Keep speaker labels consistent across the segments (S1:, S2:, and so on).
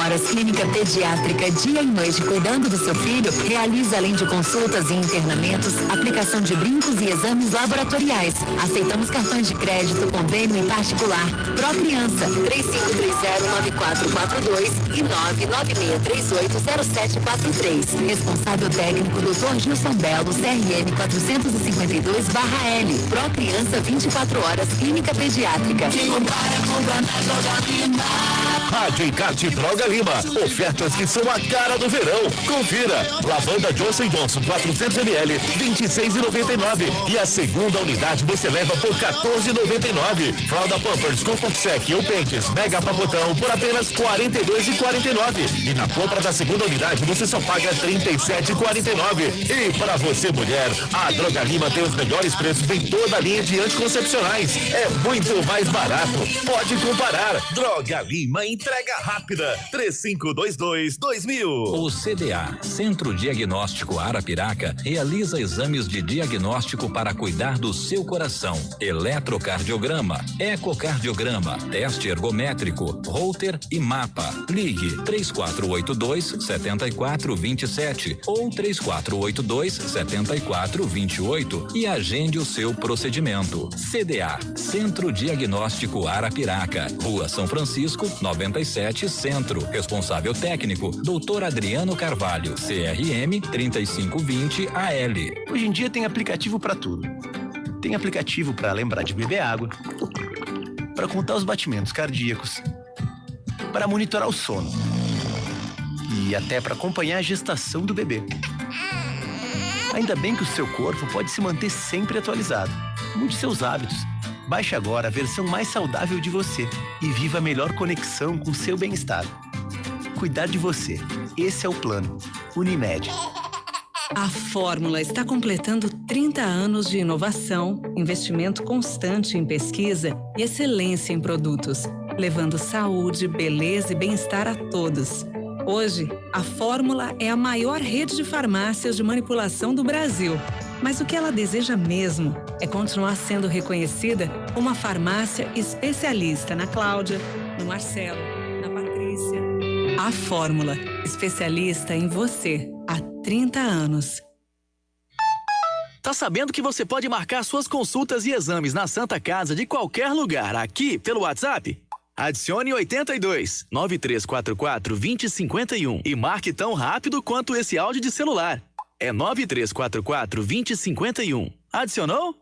S1: horas, clínica pediátrica, dia e noite cuidando do seu filho, realiza além de consultas e internamentos, aplicação de brincos e exames laboratoriais. Aceitamos cartões de crédito, convênio em particular. Pro Criança, 3530-9442 e 996380743. Responsável técnico, Dr. Gilson Belo, CRM 452/L. Pro Criança, 24 horas, clínica pediátrica.
S2: Quem compara, compra na Droga Lima.
S3: Rádio Encarte Droga Lima. Ofertas que são a cara do verão. Confira. Lavanda Johnson & Johnson 400 ml, 26,99. E a segunda unidade você leva por 14,99. Fralda Pampers com Fuxec ou Pentes Mega Pacotão por apenas 42,49. E na compra da segunda unidade você só paga 37,49. E para você, mulher, a Droga Lima tem os melhores preços em toda a linha de anticoncepcionais. É muito mais barato. Pode comparar. Droga Lima, entrega rápida. 3522-2000.
S4: O CDA, Centro Diagnóstico Arapiraca, realiza exames de diagnóstico para cuidar do seu coração. Eletrocardiograma, ecocardiograma, teste ergométrico, Holter e mapa. Ligue 3482-7427 ou 3482-7428 e agende o seu procedimento. CDA, Centro Diagnóstico Arapiraca, Rua São Francisco, 97, Centro. Responsável técnico, Dr. Adriano Carvalho, CRM 3520 AL.
S5: Hoje em dia tem aplicativo para tudo. Tem aplicativo para lembrar de beber água, para contar os batimentos cardíacos, para monitorar o sono e até para acompanhar a gestação do bebê. Ainda bem que o seu corpo pode se manter sempre atualizado. Mude seus hábitos. Baixe agora a versão mais saudável de você e viva a melhor conexão com seu bem-estar. Cuidar de você. Esse é o plano. Unimed.
S6: A Fórmula está completando 30 anos de inovação, investimento constante em pesquisa e excelência em produtos, levando saúde, beleza e bem-estar a todos. Hoje, a Fórmula é a maior rede de farmácias de manipulação do Brasil. Mas o que ela deseja mesmo é continuar sendo reconhecida como uma farmácia especialista na Cláudia, no Marcelo, na Patrícia. A Fórmula, especialista em você há 30 anos.
S7: Tá sabendo que você pode marcar suas consultas e exames na Santa Casa de qualquer lugar aqui pelo WhatsApp? Adicione 82 9344 2051 e marque tão rápido quanto esse áudio de celular. É 9344 2051. Adicionou?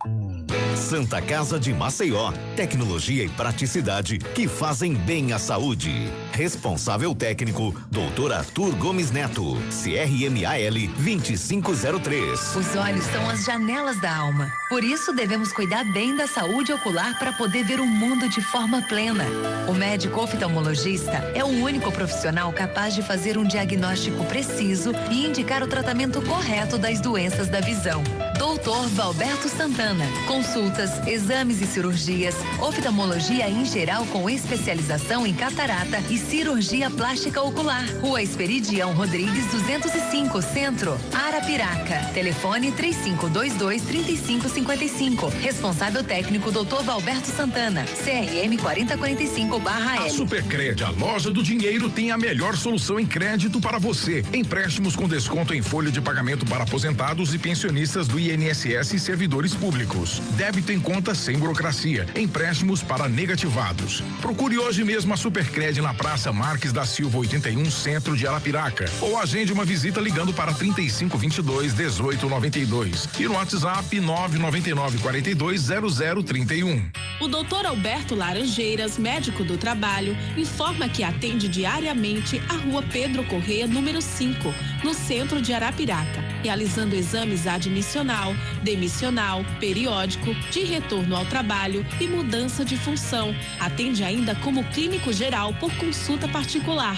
S3: Santa Casa de Maceió. Tecnologia e praticidade que fazem bem à saúde. Responsável técnico, Dr. Arthur Gomes Neto. CRMAL 2503.
S1: Os olhos são as janelas da alma. Por isso devemos cuidar bem da saúde ocular para poder ver o mundo de forma plena. O médico oftalmologista é o único profissional capaz de fazer um diagnóstico preciso e indicar o tratamento correto das doenças da visão. Dr. Valberto Santana. Consultas, exames e cirurgias, oftalmologia em geral com especialização em catarata e cirurgia plástica ocular. Rua Esperidião Rodrigues 205, Centro, Arapiraca. Telefone 3522-3555. Responsável técnico Dr. Valberto Santana. CRM 4045/L.
S8: A Supercred, a loja do dinheiro, tem a melhor solução em crédito para você. Empréstimos com desconto em folha de pagamento para aposentados e pensionistas do INSS e servidores públicos. Débito em conta sem burocracia. Empréstimos para negativados. Procure hoje mesmo a Supercred na Praça Marques da Silva 81, Centro de Arapiraca. Ou agende uma visita ligando para 3522-1892. E no WhatsApp 999-420031.
S9: O Dr. Alberto Laranjeiras, médico do trabalho, informa que atende diariamente a Rua Pedro Corrêa, número 5, no centro de Arapiraca, realizando exames admissional, demissional, periódico, de retorno ao trabalho e mudança de função. Atende ainda como clínico geral por consulta particular.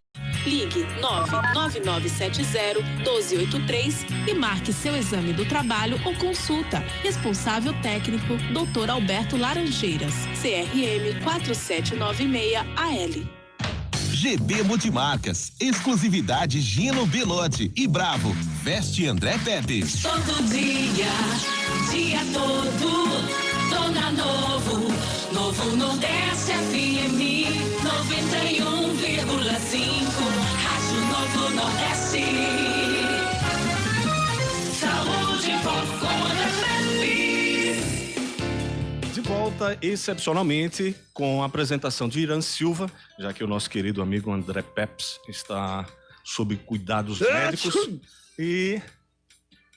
S9: Ligue 99970-1283 e marque seu exame do trabalho ou consulta. Responsável técnico, Dr. Alberto Laranjeiras, CRM 4796-AL.
S10: GB Multimarcas, exclusividade Gino Belotti e Bravo, veste André Pepe.
S2: Todo dia, dia todo, tô na Novo Nordeste FM 91,5. RC7. Saúde com André Pepe.
S11: De volta, excepcionalmente, com a apresentação de Irã Silva, já que o nosso querido amigo André Peps está sob cuidados médicos e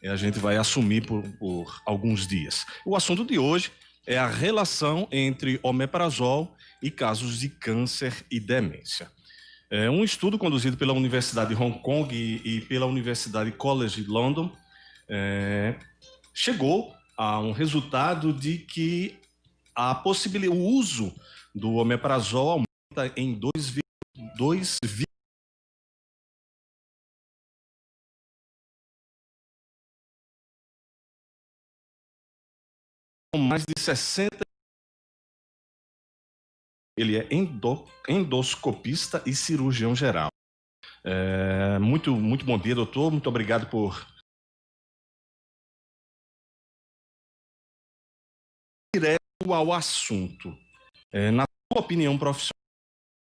S11: a gente vai assumir por alguns dias. O assunto de hoje é a relação entre omeprazol e casos de câncer e demência. Um estudo conduzido pela Universidade de Hong Kong e pela Universidade College London chegou a um resultado de que o uso do omeprazol aumenta em 2,2 com mais de 60. Ele é endoscopista e cirurgião geral. Muito bom dia, doutor. Muito obrigado por direto ao assunto. Na sua opinião profissional,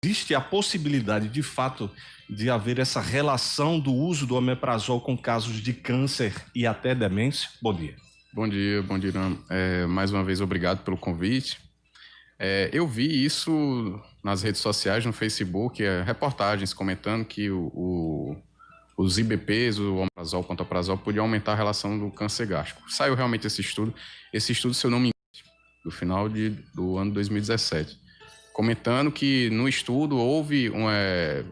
S11: existe a possibilidade, de fato, de haver essa relação do uso do omeprazol com casos de câncer e até demência? Bom dia.
S12: Bom dia, Irã. Mais uma vez, obrigado pelo convite. Eu vi isso nas redes sociais, no Facebook, reportagens comentando que os IBPs, o omeprazol, o pantoprazol, podiam aumentar a relação do câncer gástrico. Saiu realmente esse estudo, se eu não me engano, do final do ano 2017, comentando que no estudo houve,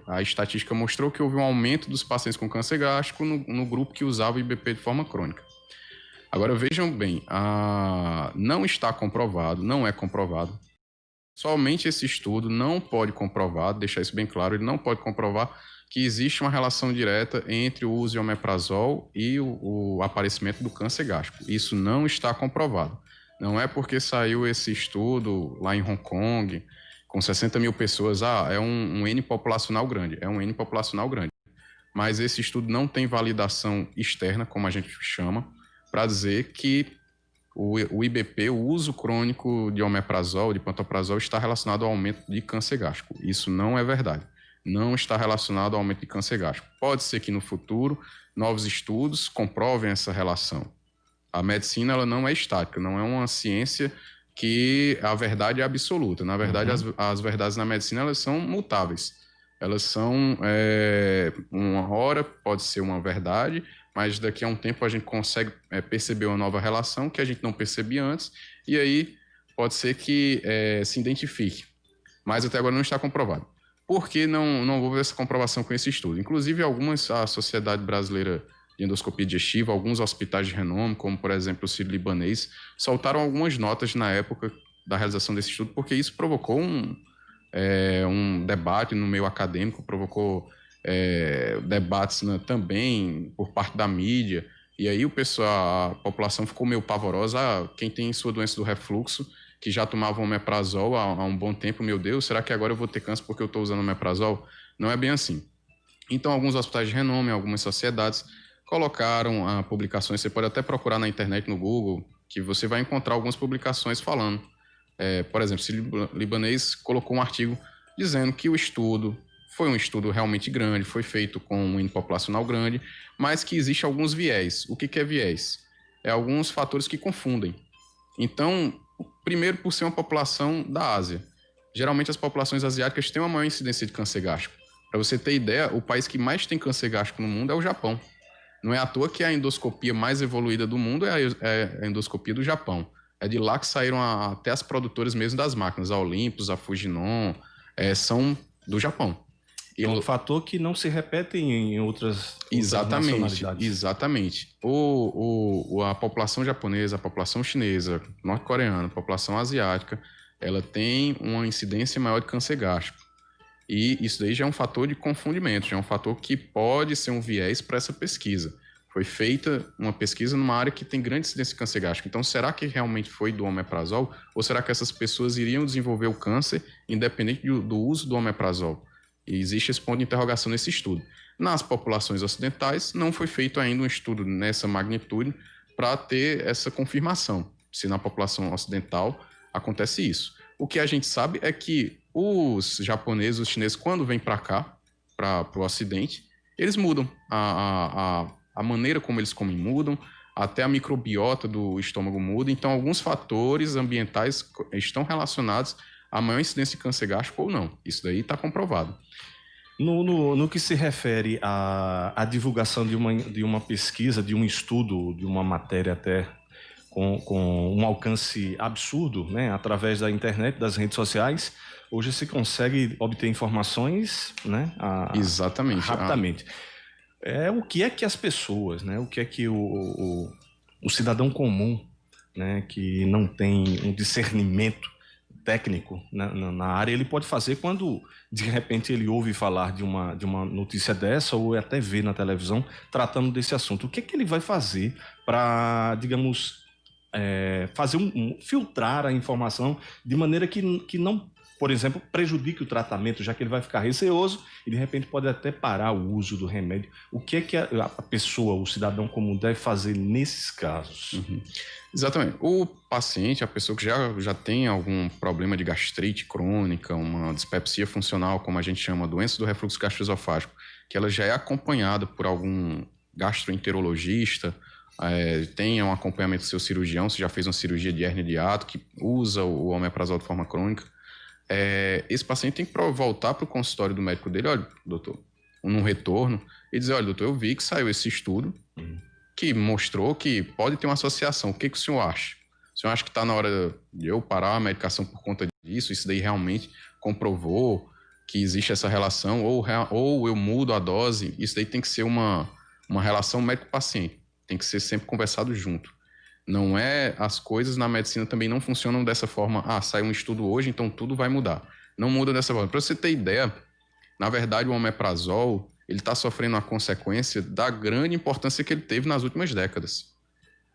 S12: a estatística mostrou que houve um aumento dos pacientes com câncer gástrico no grupo que usava o IBP de forma crônica. Agora, vejam bem, não está comprovado, não é comprovado. Somente esse estudo não pode comprovar, deixar isso bem claro, ele não pode comprovar que existe uma relação direta entre o uso de omeprazol e o aparecimento do câncer gástrico. Isso não está comprovado. Não é porque saiu esse estudo lá em Hong Kong, com 60 mil pessoas, é um N populacional grande. É um N populacional grande. Mas esse estudo não tem validação externa, como a gente chama, para dizer que o IBP, o uso crônico de omeprazol, de pantoprazol, está relacionado ao aumento de câncer gástrico. Isso não é verdade. Não está relacionado ao aumento de câncer gástrico. Pode ser que no futuro novos estudos comprovem essa relação. A medicina ela não é estática, não é uma ciência que a verdade é absoluta. Na verdade, as verdades na medicina elas são mutáveis. Elas são, uma hora pode ser uma verdade, mas daqui a um tempo a gente consegue perceber uma nova relação que a gente não percebia antes, e aí pode ser que se identifique. Mas até agora não está comprovado. Por que não houve essa comprovação com esse estudo? Inclusive, a Sociedade Brasileira de Endoscopia Digestiva, alguns hospitais de renome, como por exemplo o Sírio-Libanês, soltaram algumas notas na época da realização desse estudo, porque isso provocou um debate no meio acadêmico, provocou debates também por parte da mídia, e aí a população ficou meio pavorosa. Quem tem sua doença do refluxo, que já tomava omeprazol há um bom tempo, meu Deus, será que agora eu vou ter câncer porque eu estou usando omeprazol? Não é bem assim. Então, alguns hospitais de renome, algumas sociedades colocaram publicações, você pode até procurar na internet, no Google, que você vai encontrar algumas publicações falando. Por exemplo, o Libanês colocou um artigo dizendo que o estudo foi um estudo realmente grande, foi feito com um índice populacional grande, mas que existe alguns viés. O que é viés? É alguns fatores que confundem. Então, primeiro, por ser uma população da Ásia. Geralmente, as populações asiáticas têm uma maior incidência de câncer gástrico. Para você ter ideia, o país que mais tem câncer gástrico no mundo é o Japão. Não é à toa que a endoscopia mais evoluída do mundo é a endoscopia do Japão. É de lá que saíram até as produtoras mesmo das máquinas, a Olympus, a Fujinon, são do Japão.
S11: É um fator que não se repete em outras nacionalidades.
S12: Exatamente. A população japonesa, a população chinesa, norte-coreana, a população asiática, ela tem uma incidência maior de câncer gástrico. E isso daí já é um fator de confundimento, já é um fator que pode ser um viés para essa pesquisa. Foi feita uma pesquisa numa área que tem grande incidência de câncer gástrico. Então, será que realmente foi do omeprazol? Ou será que essas pessoas iriam desenvolver o câncer independente do uso do omeprazol? E existe esse ponto de interrogação nesse estudo. Nas populações ocidentais, não foi feito ainda um estudo nessa magnitude para ter essa confirmação, se na população ocidental acontece isso. O que a gente sabe é que os japoneses, os chineses, quando vêm para cá, para o Ocidente, eles mudam. A maneira como eles comem mudam, até a microbiota do estômago muda. Então, alguns fatores ambientais estão relacionados a maior incidência de câncer gástrico ou não. Isso daí está comprovado.
S11: No que se refere à divulgação de uma pesquisa, de um estudo, de uma matéria até com um alcance absurdo, né, através da internet, das redes sociais, hoje se consegue obter informações, né,
S12: exatamente,
S11: rapidamente. O que é que as pessoas, né, o que é que o cidadão comum, né, que não tem um discernimento técnico na área, ele pode fazer quando de repente ele ouve falar de uma notícia dessa ou até vê na televisão tratando desse assunto. O que é que ele vai fazer para, digamos, filtrar a informação de maneira que não, por exemplo, prejudique o tratamento, já que ele vai ficar receoso e de repente pode até parar o uso do remédio. O que é que a pessoa, o cidadão comum, deve fazer nesses casos?
S12: Uhum. Exatamente. O paciente, a pessoa que já tem algum problema de gastrite crônica, uma dispepsia funcional, como a gente chama, doença do refluxo gastroesofágico, que ela já é acompanhada por algum gastroenterologista, tem um acompanhamento do seu cirurgião, se já fez uma cirurgia de hérnia de hiato, que usa o omeprazol de forma crônica, esse paciente tem que voltar para o consultório do médico dele, olha, doutor, num retorno, e dizer, olha, doutor, eu vi que saiu esse estudo, que mostrou que pode ter uma associação. O que o senhor acha? O senhor acha que está na hora de eu parar a medicação por conta disso? Isso daí realmente comprovou que existe essa relação? Ou eu mudo a dose? Isso daí tem que ser uma relação médico-paciente. Tem que ser sempre conversado junto. Não é... As coisas na medicina também não funcionam dessa forma. Saiu um estudo hoje, então tudo vai mudar. Não muda dessa forma. Para você ter ideia, na verdade, o omeprazol... ele está sofrendo a consequência da grande importância que ele teve nas últimas décadas.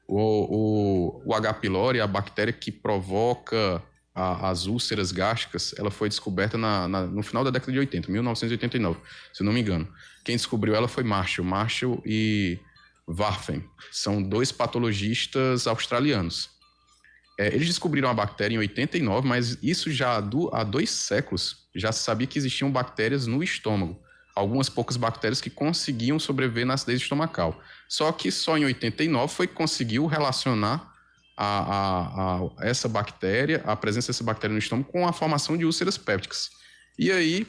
S12: O H. pylori, a bactéria que provoca as úlceras gástricas, ela foi descoberta no final da década de 80, 1989, se eu não me engano. Quem descobriu ela foi Marshall e Warfen. São 2 patologistas australianos. Eles descobriram a bactéria em 89, mas isso já há 2 séculos já se sabia que existiam bactérias no estômago. Algumas poucas bactérias que conseguiam sobreviver na acidez estomacal. Só que só em 89 foi que conseguiu relacionar essa bactéria, a presença dessa bactéria no estômago, com a formação de úlceras pépticas. E aí,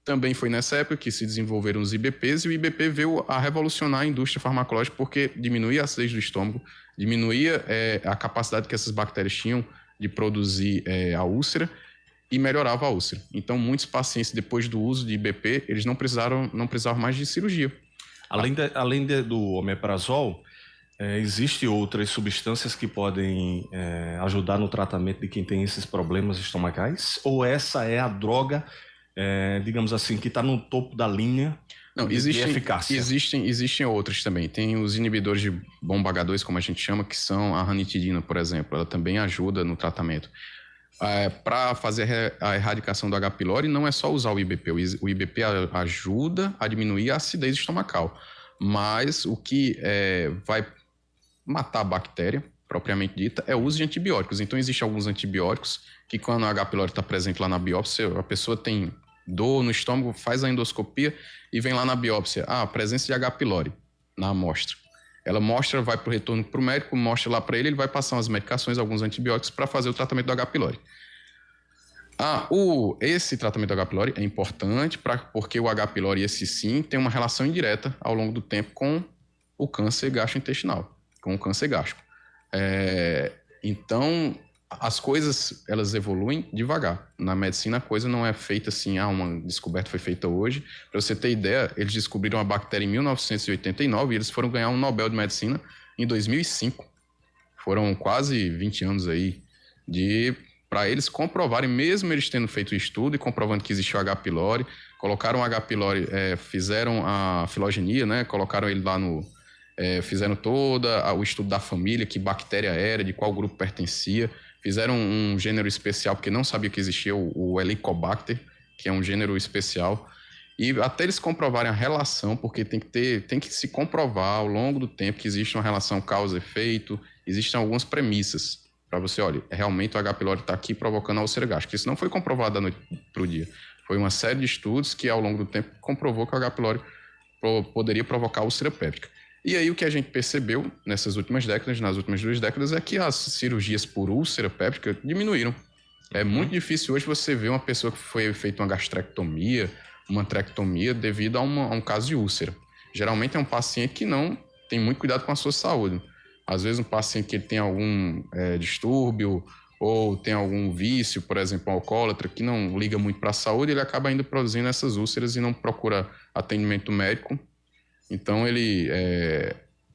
S12: também foi nessa época que se desenvolveram os IBPs, e o IBP veio a revolucionar a indústria farmacológica porque diminuía a acidez do estômago, diminuía a capacidade que essas bactérias tinham de produzir a úlcera, e melhorava a úlcera. Então, muitos pacientes, depois do uso de IBP, eles não precisavam mais de cirurgia.
S11: Além do omeprazol, existem outras substâncias que podem ajudar no tratamento de quem tem esses problemas estomacais? Ou essa é a droga, digamos assim, que está no topo da linha de eficácia?
S12: Existem outras também. Tem os inibidores de bomba H2, como a gente chama, que são a ranitidina, por exemplo. Ela também ajuda no tratamento. Para fazer a erradicação do H. pylori, não é só usar o IBP. O IBP ajuda a diminuir a acidez estomacal. Mas o que vai matar a bactéria, propriamente dita, é o uso de antibióticos. Então, existem alguns antibióticos que, quando o H. pylori está presente lá na biópsia, a pessoa tem dor no estômago, faz a endoscopia e vem lá na biópsia. Presença de H. pylori na amostra. Ela mostra, vai para o retorno para o médico, mostra lá para ele vai passar umas medicações, alguns antibióticos para fazer o tratamento do H. pylori. Esse tratamento do H. pylori é importante porque o H. pylori, esse sim, tem uma relação indireta ao longo do tempo com o câncer gastrointestinal, com o câncer gástrico. Então, as coisas, elas evoluem devagar. Na medicina, a coisa não é feita assim, uma descoberta foi feita hoje. Para você ter ideia, eles descobriram a bactéria em 1989 e eles foram ganhar um Nobel de Medicina em 2005. Foram quase 20 anos aí para eles comprovarem, mesmo eles tendo feito o estudo e comprovando que existiu H. pylori, colocaram o H. pylori, fizeram a filogenia, né? Colocaram ele lá fizeram todo o estudo da família, que bactéria era, de qual grupo pertencia. Fizeram um gênero especial, porque não sabia que existia o Helicobacter, que é um gênero especial. E até eles comprovarem a relação, porque tem que se comprovar ao longo do tempo que existe uma relação causa-efeito, existem algumas premissas para você, olha, realmente o H. pylori está aqui provocando a úlcera gástrica. Isso não foi comprovado da noite para o dia. Foi uma série de estudos que, ao longo do tempo, comprovou que o H. pylori poderia provocar úlcera péptica. E aí o que a gente percebeu nas últimas 2 décadas, é que as cirurgias por úlcera péptica diminuíram. É muito difícil hoje você ver uma pessoa que foi feita uma gastrectomia, uma trectomia devido a um caso de úlcera. Geralmente é um paciente que não tem muito cuidado com a sua saúde. Às vezes um paciente que tem algum distúrbio ou tem algum vício, por exemplo, um alcoólatra, que não liga muito para a saúde, ele acaba ainda produzindo essas úlceras e não procura atendimento médico. Então ele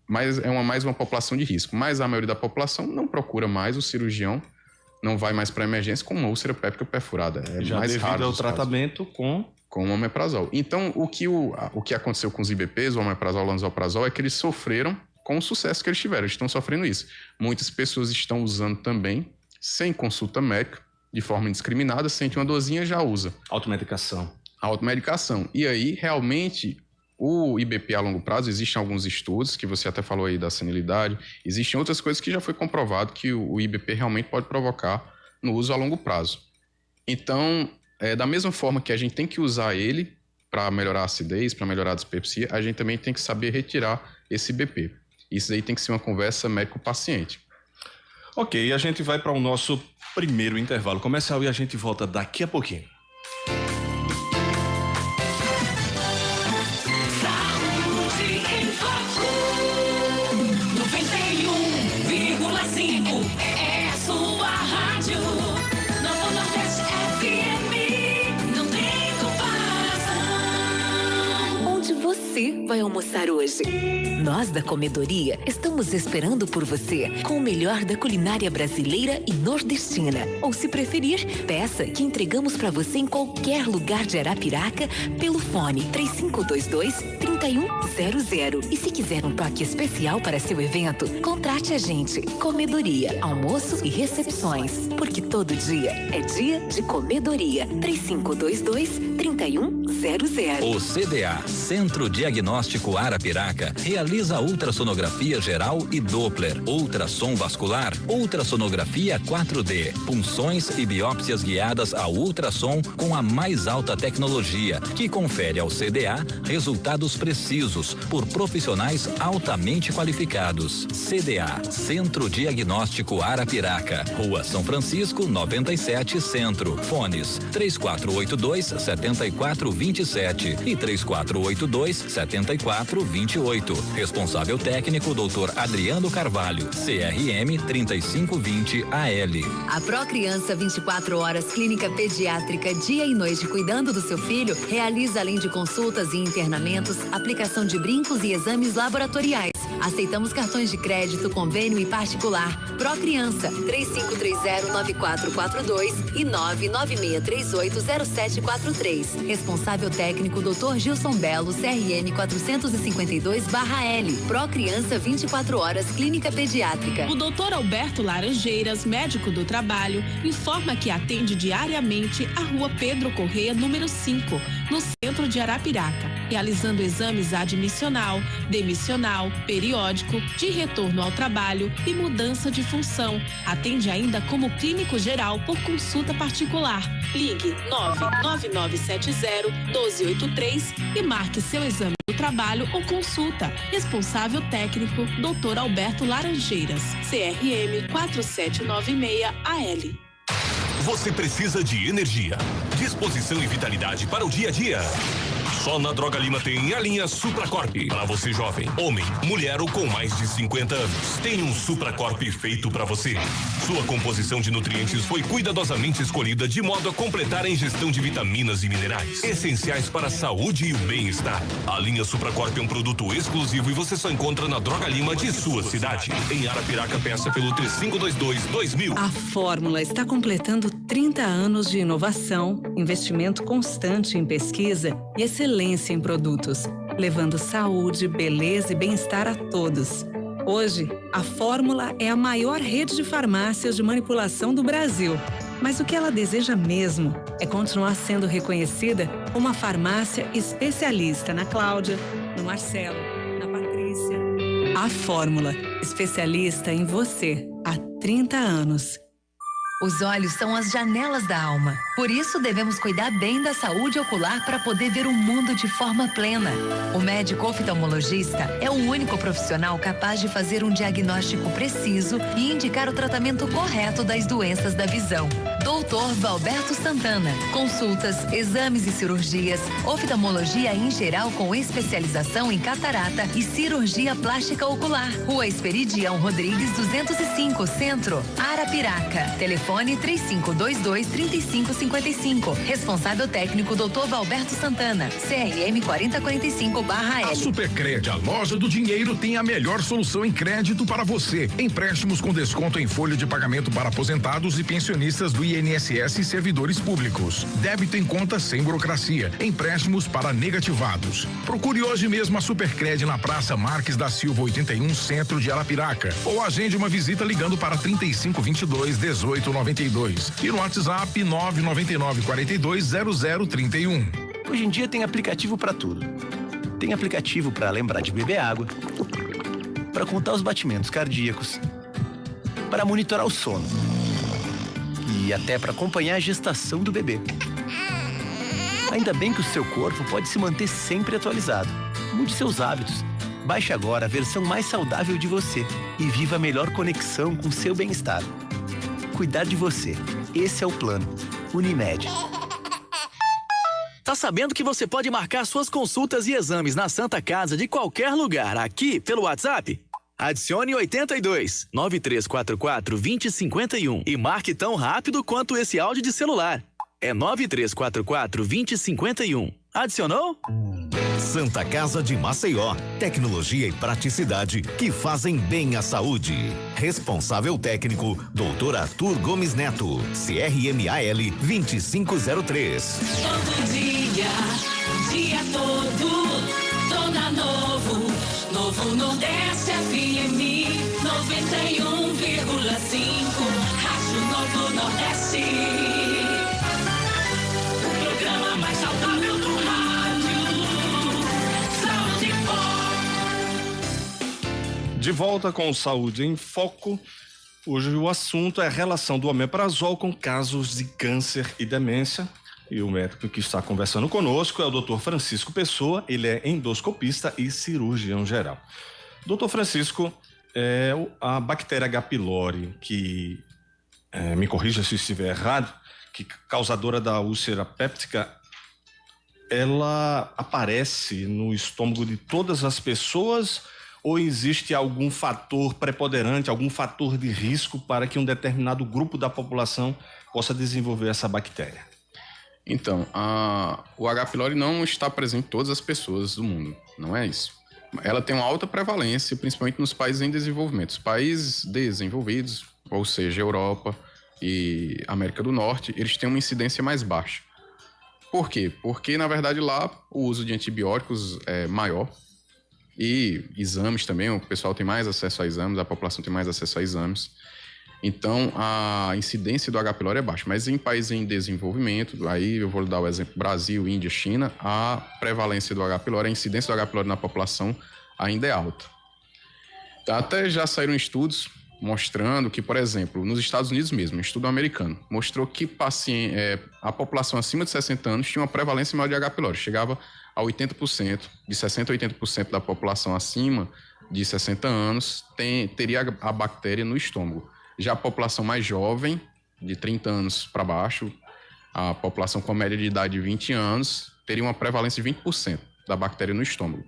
S12: mais uma população de risco. Mas a maioria da população não procura mais o cirurgião, não vai mais para emergência com uma úlcera péptica perfurada.
S11: Já mais devido raro ao tratamento com
S12: o omeprazol. Então, o que aconteceu com os IBPs, o omeprazol, o lanzoprazol, é que eles sofreram com o sucesso que eles tiveram. Eles estão sofrendo isso. Muitas pessoas estão usando também, sem consulta médica, de forma indiscriminada, sente uma dorzinha, já usa.
S11: Automedicação.
S12: E aí, realmente, o IBP a longo prazo, existem alguns estudos, que você até falou aí da senilidade, existem outras coisas que já foi comprovado que o IBP realmente pode provocar no uso a longo prazo. Então, da mesma forma que a gente tem que usar ele para melhorar a acidez, para melhorar a dispepsia, a gente também tem que saber retirar esse IBP. Isso aí tem que ser uma conversa médico-paciente.
S11: Ok, a gente vai para o nosso primeiro intervalo comercial e a gente volta daqui a pouquinho.
S2: Saúde em Foco 91,5 é a sua rádio. Nova Nordeste FM, não tem comparação.
S1: Onde você vai almoçar hoje? Nós da Comedoria estamos esperando por você com o melhor da culinária brasileira e nordestina. Ou se preferir, peça que entregamos para você em qualquer lugar de Arapiraca pelo fone 3522-3100. E se quiser um toque especial para seu evento, contrate a gente. Comedoria, almoço e recepções. Porque todo dia é dia de Comedoria. 3522-3100.
S4: O CDA, Centro Diagnóstico Arapiraca, realiza ultrassonografia geral e Doppler, ultrassom vascular, ultrassonografia 4D, punções e biópsias guiadas a ultrassom com a mais alta tecnologia, que confere ao CDA resultados precisos por profissionais altamente qualificados. CDA, Centro Diagnóstico Arapiraca, Rua São Francisco, 97 Centro. Fones 3482-7427 e 3482-7428. Responsável técnico, Dr. Adriano Carvalho, CRM 3520 AL.
S1: A Procriança 24 Horas Clínica Pediátrica, dia e noite cuidando do seu filho, realiza além de consultas e internamentos, aplicação de brincos e exames laboratoriais. Aceitamos cartões de crédito, convênio e particular. Procriança 3530-9442 e 996380743. Responsável técnico, Dr. Gilson Belo, CRM 452/L. Procriança 24 Horas Clínica Pediátrica.
S9: O Dr. Alberto Laranjeiras, médico do trabalho, informa que atende diariamente a Rua Pedro Correia, número 5, no centro de Arapiraca, realizando exames admissional, demissional, periódico, de retorno ao trabalho e mudança de função. Atende ainda como clínico geral por consulta particular. Ligue 99970-1283 e marque seu exame do trabalho ou consulta. Responsável técnico, Dr. Alberto Laranjeiras, CRM 4796-AL.
S3: Você precisa de energia, disposição e vitalidade para o dia a dia. Só na Droga Lima tem a linha Supracorp. Para você jovem, homem, mulher ou com mais de 50 anos, tem um Supracorp feito para você. Sua composição de nutrientes foi cuidadosamente escolhida de modo a completar a ingestão de vitaminas e minerais, essenciais para a saúde e o bem-estar. A linha Supracorp é um produto exclusivo e você só encontra na Droga Lima de sua cidade. Em Arapiraca, peça pelo 3522-2000.
S6: A Fórmula está completando 30 anos de inovação, investimento constante em pesquisa e excelência em produtos, levando saúde, beleza e bem-estar a todos. Hoje, a Fórmula é a maior rede de farmácias de manipulação do Brasil. Mas o que ela deseja mesmo é continuar sendo reconhecida como uma farmácia especialista na Cláudia, no Marcelo, na Patrícia. A Fórmula, especialista em você há 30 anos.
S1: Os olhos são as janelas da alma. Por isso, devemos cuidar bem da saúde ocular para poder ver o mundo de forma plena. O médico oftalmologista é o único profissional capaz de fazer um diagnóstico preciso e indicar o tratamento correto das doenças da visão. Dr. Valberto Santana. Consultas, exames e cirurgias, oftalmologia em geral com especialização em catarata e cirurgia plástica ocular. Rua Esperidião Rodrigues 205, Centro, Arapiraca. Telefone 3522-3555. Responsável técnico Dr. Valberto Santana. CRM 4045/L.
S8: A Supercred, a loja do dinheiro, tem a melhor solução em crédito para você. Empréstimos com desconto em folha de pagamento para aposentados e pensionistas do INSS e servidores públicos. Débito em conta sem burocracia. Empréstimos para negativados. Procure hoje mesmo a Supercred na Praça Marques da Silva 81, Centro de Arapiraca. Ou agende uma visita ligando para 3522-1892 e no WhatsApp 999-420031.
S5: Hoje em dia tem aplicativo para tudo. Tem aplicativo para lembrar de beber água, para contar os batimentos cardíacos, para monitorar o sono e até para acompanhar a gestação do bebê. Ainda bem que o seu corpo pode se manter sempre atualizado. Mude seus hábitos. Baixe agora a versão mais saudável de você e viva a melhor conexão com seu bem-estar. Cuidar de você. Esse é o plano. Unimed.
S7: Tá sabendo que você pode marcar suas consultas e exames na Santa Casa de qualquer lugar aqui pelo WhatsApp? Adicione 82 9344 2051 e marque tão rápido quanto esse áudio de celular. É 9344 2051. Adicionou?
S3: Santa Casa de Maceió. Tecnologia e praticidade que fazem bem à saúde. Responsável técnico, Dr. Arthur Gomes Neto. CRMAL 2503.
S2: Todo dia, o dia todo, tô na Novo Nordeste FM 91,5. Rádio Novo Nordeste. O programa mais saudável do rádio. Saúde em Foco.
S11: De volta com Saúde em Foco. Hoje o assunto é a relação do omeprazol com casos de câncer e demência. E o médico que está conversando conosco é o Dr. Francisco Pessoa. Ele é endoscopista e cirurgião geral. Dr. Francisco, a bactéria H. pylori, que, me corrija se estiver errado, que causadora da úlcera péptica, ela aparece no estômago de todas as pessoas ou existe algum fator preponderante, algum fator de risco para que um determinado grupo da população possa desenvolver essa bactéria?
S12: Então, o H. pylori não está presente em todas as pessoas do mundo, não é isso. Ela tem uma alta prevalência, principalmente nos países em desenvolvimento. Os países desenvolvidos, ou seja, Europa e América do Norte, eles têm uma incidência mais baixa. Por quê? Porque, na verdade, lá o uso de antibióticos é maior e exames também, o pessoal tem mais acesso a exames, a população tem mais acesso a exames. Então, a incidência do H. pylori é baixa. Mas em países em desenvolvimento, aí eu vou dar o exemplo Brasil, Índia, China, a prevalência do H. pylori, a incidência do H. pylori na população ainda é alta. Até já saíram estudos mostrando que, por exemplo, nos Estados Unidos mesmo, um estudo americano, mostrou que a população acima de 60 anos tinha uma prevalência maior de H. pylori, chegava a 80%, de 60% a 80% da população acima de 60 anos teria a bactéria no estômago. Já a população mais jovem, de 30 anos para baixo, a população com média de idade de 20 anos, teria uma prevalência de 20% da bactéria no estômago.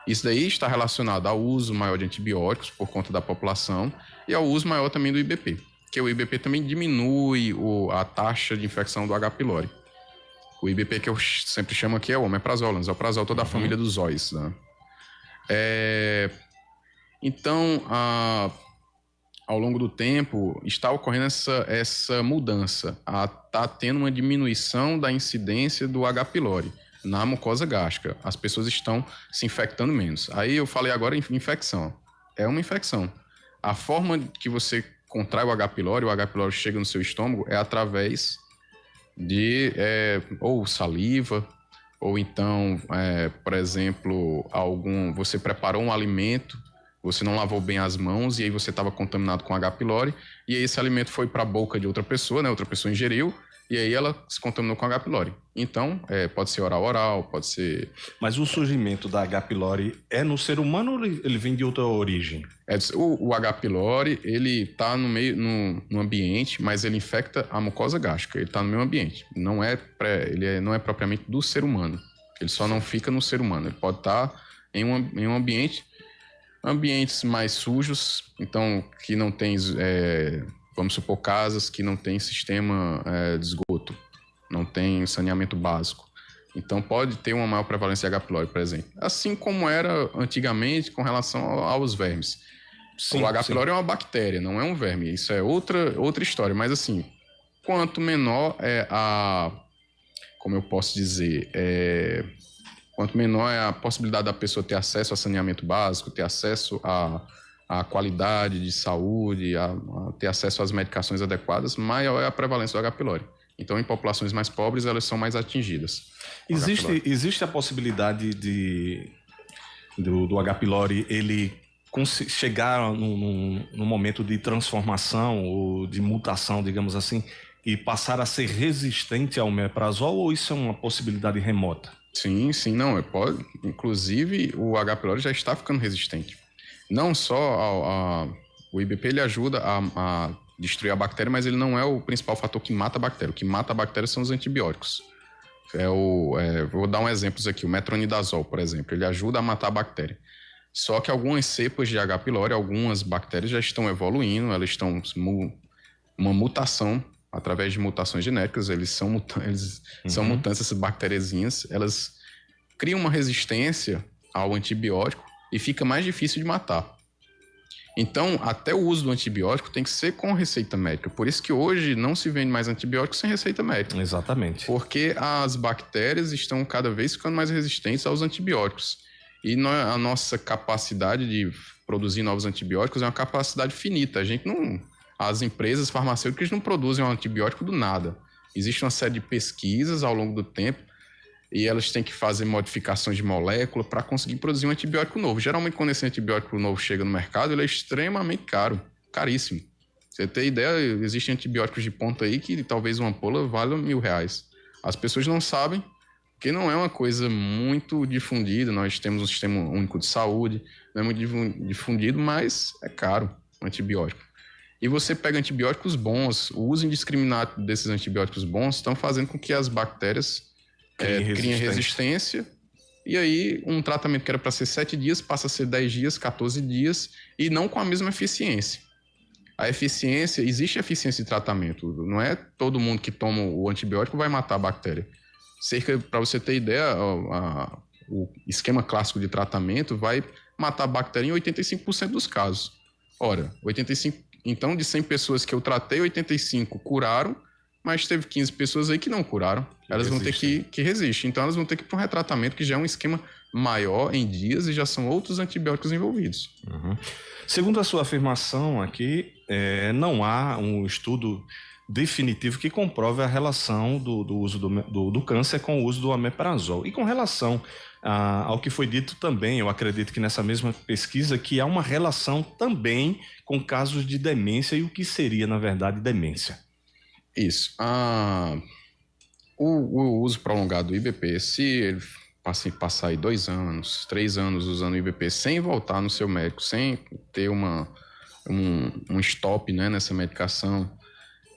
S12: Isso daí está relacionado ao uso maior de antibióticos por conta da população e ao uso maior também do IBP, que o IBP também diminui a taxa de infecção do H. pylori. O IBP que eu sempre chamo aqui é o omeprazol, lanzoprazol, toda a família dos OIs, né? Então, ao longo do tempo, está ocorrendo essa mudança. Está tendo uma diminuição da incidência do H. pylori na mucosa gástrica. As pessoas estão se infectando menos. Aí eu falei agora em infecção. É uma infecção. A forma que você contrai o H. pylori chega no seu estômago, é através de ou saliva, ou então, por exemplo, você preparou um alimento Você não lavou bem as mãos e aí você estava contaminado com H. pylori e aí esse alimento foi para a boca de outra pessoa, né? Outra pessoa ingeriu e aí ela se contaminou com H. pylori. Então, pode ser oral, pode ser...
S11: Mas o surgimento da H. pylori é no ser humano ou ele vem de outra origem?
S12: O H. pylori, ele está no ambiente, mas ele infecta a mucosa gástrica. Ele está no meio ambiente. Não é propriamente do ser humano. Ele só não fica no ser humano. Ele pode estar em um ambientes mais sujos, então que não tem... vamos supor, casas que não tem sistema de esgoto, não tem saneamento básico. Então, pode ter uma maior prevalência de H. pylori, por exemplo. Assim como era antigamente com relação aos vermes. Sim, o H. pylori é uma bactéria, não é um verme. Isso é outra história. Mas, assim, quanto menor é como eu posso dizer... quanto menor é a possibilidade da pessoa ter acesso a saneamento básico, ter acesso a qualidade de saúde, a ter acesso às medicações adequadas, maior é a prevalência do H. pylori. Então, em populações mais pobres, elas são mais atingidas.
S11: Existe a possibilidade do H. pylori ele chegar num momento de transformação ou de mutação, digamos assim, e passar a ser resistente ao omeprazol, ou isso é uma possibilidade remota?
S12: Sim, não. Pode. Inclusive, o H. pylori já está ficando resistente. Não só o IBP ele ajuda a destruir a bactéria, mas ele não é o principal fator que mata a bactéria. O que mata a bactéria são os antibióticos. Vou dar um exemplo aqui. O metronidazol, por exemplo, ele ajuda a matar a bactéria. Só que algumas cepas de H. pylori, algumas bactérias já estão evoluindo, elas estão uma mutação, através de mutações genéticas, eles são mutantes, essas bactériazinhas, elas criam uma resistência ao antibiótico e fica mais difícil de matar. Então, até o uso do antibiótico tem que ser com receita médica. Por isso que hoje não se vende mais antibiótico sem receita médica.
S11: Exatamente.
S12: Porque as bactérias estão cada vez ficando mais resistentes aos antibióticos. E a nossa capacidade de produzir novos antibióticos é uma capacidade finita. As empresas farmacêuticas não produzem um antibiótico do nada. Existe uma série de pesquisas ao longo do tempo e elas têm que fazer modificações de molécula para conseguir produzir um antibiótico novo. Geralmente, quando esse antibiótico novo chega no mercado, ele é extremamente caro, caríssimo. Você tem ideia, existem antibióticos de ponta aí que talvez uma ampola valha R$1.000. As pessoas não sabem, porque não é uma coisa muito difundida. Nós temos um sistema único de saúde, não é muito difundido, mas é caro o antibiótico. E você pega antibióticos bons, o uso indiscriminado desses antibióticos bons estão fazendo com que as bactérias criem resistência. E aí, um tratamento que era para ser 7 dias passa a ser 10 dias, 14 dias, e não com a mesma eficiência. Existe eficiência de tratamento. Não é todo mundo que toma o antibiótico vai matar a bactéria. Para você ter ideia, o esquema clássico de tratamento vai matar a bactéria em 85% dos casos. Ora, 85%. Então, de 100 pessoas que eu tratei, 85 curaram, mas teve 15 pessoas aí que não curaram. Elas vão ter que resistir. Então, elas vão ter que ir para um retratamento que já é um esquema maior em dias e já são outros antibióticos envolvidos.
S11: Uhum. Segundo a sua afirmação aqui, não há um estudo definitivo que comprove a relação do uso do câncer com o uso do omeprazol. E com relação ao que foi dito também, eu acredito que nessa mesma pesquisa, que há uma relação também com casos de demência. E o que seria, na verdade, demência?
S12: Isso. O uso prolongado do IBP, se ele passar aí 2 anos, 3 anos usando o IBP sem voltar no seu médico, sem ter um stop, né, nessa medicação,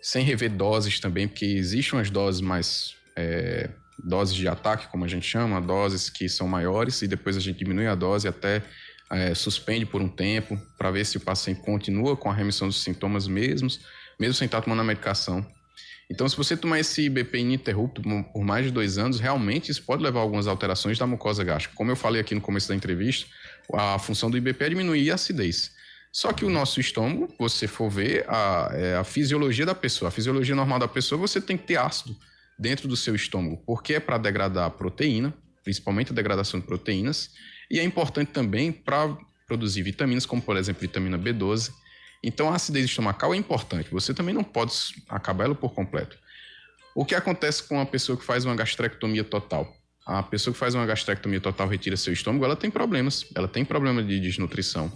S12: sem rever doses também, porque existem umas doses mais... doses de ataque, como a gente chama, doses que são maiores, e depois a gente diminui a dose até suspende por um tempo, para ver se o paciente continua com a remissão dos sintomas mesmo sem estar tomando a medicação. Então, se você tomar esse IBP ininterrupto por mais de 2 anos, realmente isso pode levar a algumas alterações da mucosa gástrica. Como eu falei aqui no começo da entrevista, a função do IBP é diminuir a acidez. Só que o nosso estômago, se você for ver a fisiologia da pessoa, a fisiologia normal da pessoa, você tem que ter ácido dentro do seu estômago, porque é para degradar a proteína, principalmente a degradação de proteínas, e é importante também para produzir vitaminas, como por exemplo vitamina B12. Então a acidez estomacal é importante, você também não pode acabar ela por completo. O que acontece com uma pessoa que faz uma gastrectomia total? A pessoa que faz uma gastrectomia total retira seu estômago, ela tem problemas de desnutrição.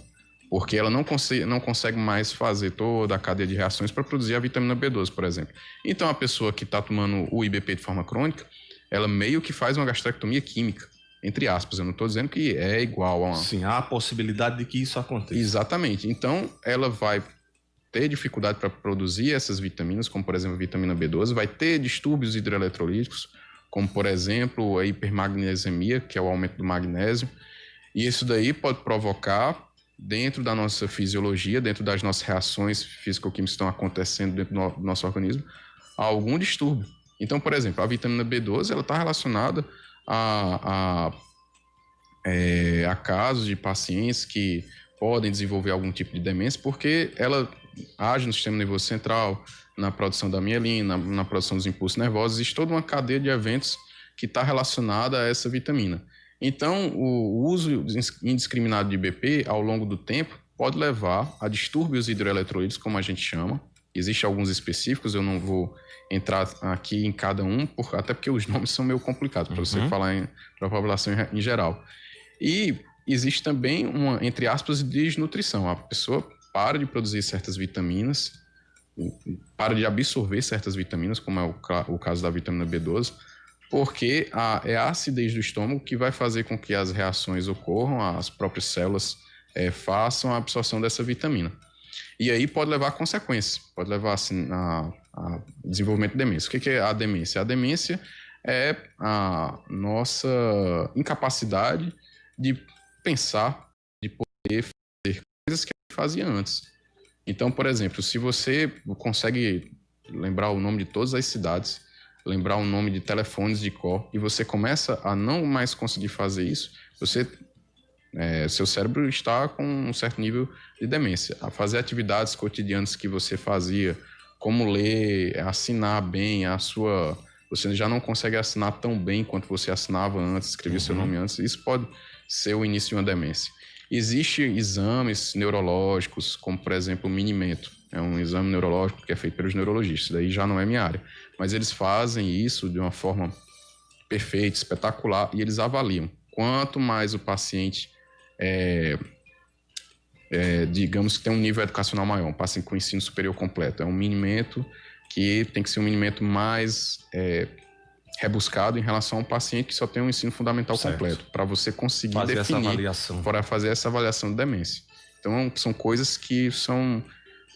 S12: porque ela não consegue mais fazer toda a cadeia de reações para produzir a vitamina B12, por exemplo. Então, a pessoa que está tomando o IBP de forma crônica, ela meio que faz uma gastrectomia química, entre aspas. Eu não estou dizendo que é igual a uma...
S11: Sim, há a possibilidade de que isso aconteça.
S12: Exatamente. Então, ela vai ter dificuldade para produzir essas vitaminas, como, por exemplo, a vitamina B12, vai ter distúrbios hidroeletrolíticos, como, por exemplo, a hipermagnesemia, que é o aumento do magnésio. E isso daí pode provocar, dentro da nossa fisiologia, dentro das nossas reações físico-químicas que estão acontecendo dentro do nosso organismo, algum distúrbio. Então, por exemplo, a vitamina B12 ela está relacionada a casos de pacientes que podem desenvolver algum tipo de demência, porque ela age no sistema nervoso central, na produção da mielina, na produção dos impulsos nervosos. Existe toda uma cadeia de eventos que está relacionada a essa vitamina. Então, o uso indiscriminado de IBP ao longo do tempo pode levar a distúrbios hidroeletrolíticos, como a gente chama. Existem alguns específicos, eu não vou entrar aqui em cada um, até porque os nomes são meio complicados para você falar para a população em geral. E existe também uma, entre aspas, desnutrição. A pessoa para de produzir certas vitaminas, para de absorver certas vitaminas, como é o caso da vitamina B12, porque é a acidez do estômago que vai fazer com que as reações ocorram, as próprias células façam a absorção dessa vitamina. E aí pode levar a consequências, pode levar assim, a desenvolvimento de demência. O que é a demência? A demência é a nossa incapacidade de pensar, de poder fazer coisas que a gente fazia antes. Então, por exemplo, se você consegue lembrar o nome de todas as cidades, lembrar o nome de telefones de cor, e você começa a não mais conseguir fazer isso, seu cérebro está com um certo nível de demência. A fazer atividades cotidianas que você fazia, como ler, assinar bem você já não consegue assinar tão bem quanto você assinava antes, escrevia seu nome antes. Isso pode ser o início de uma demência. Existem exames neurológicos, como, por exemplo, o Mini-Mento. É um exame neurológico que é feito pelos neurologistas. Daí já não é minha área. Mas eles fazem isso de uma forma perfeita, espetacular, e eles avaliam. Quanto mais o paciente, digamos que tem um nível educacional maior, um paciente com ensino superior completo. É um Mini-Mento que tem que ser um Mini-Mento mais rebuscado em relação a um paciente que só tem um ensino fundamental completo, para você conseguir
S11: fazer
S12: definir,
S11: essa avaliação.
S12: para fazer essa avaliação de demência. Então, são coisas que são,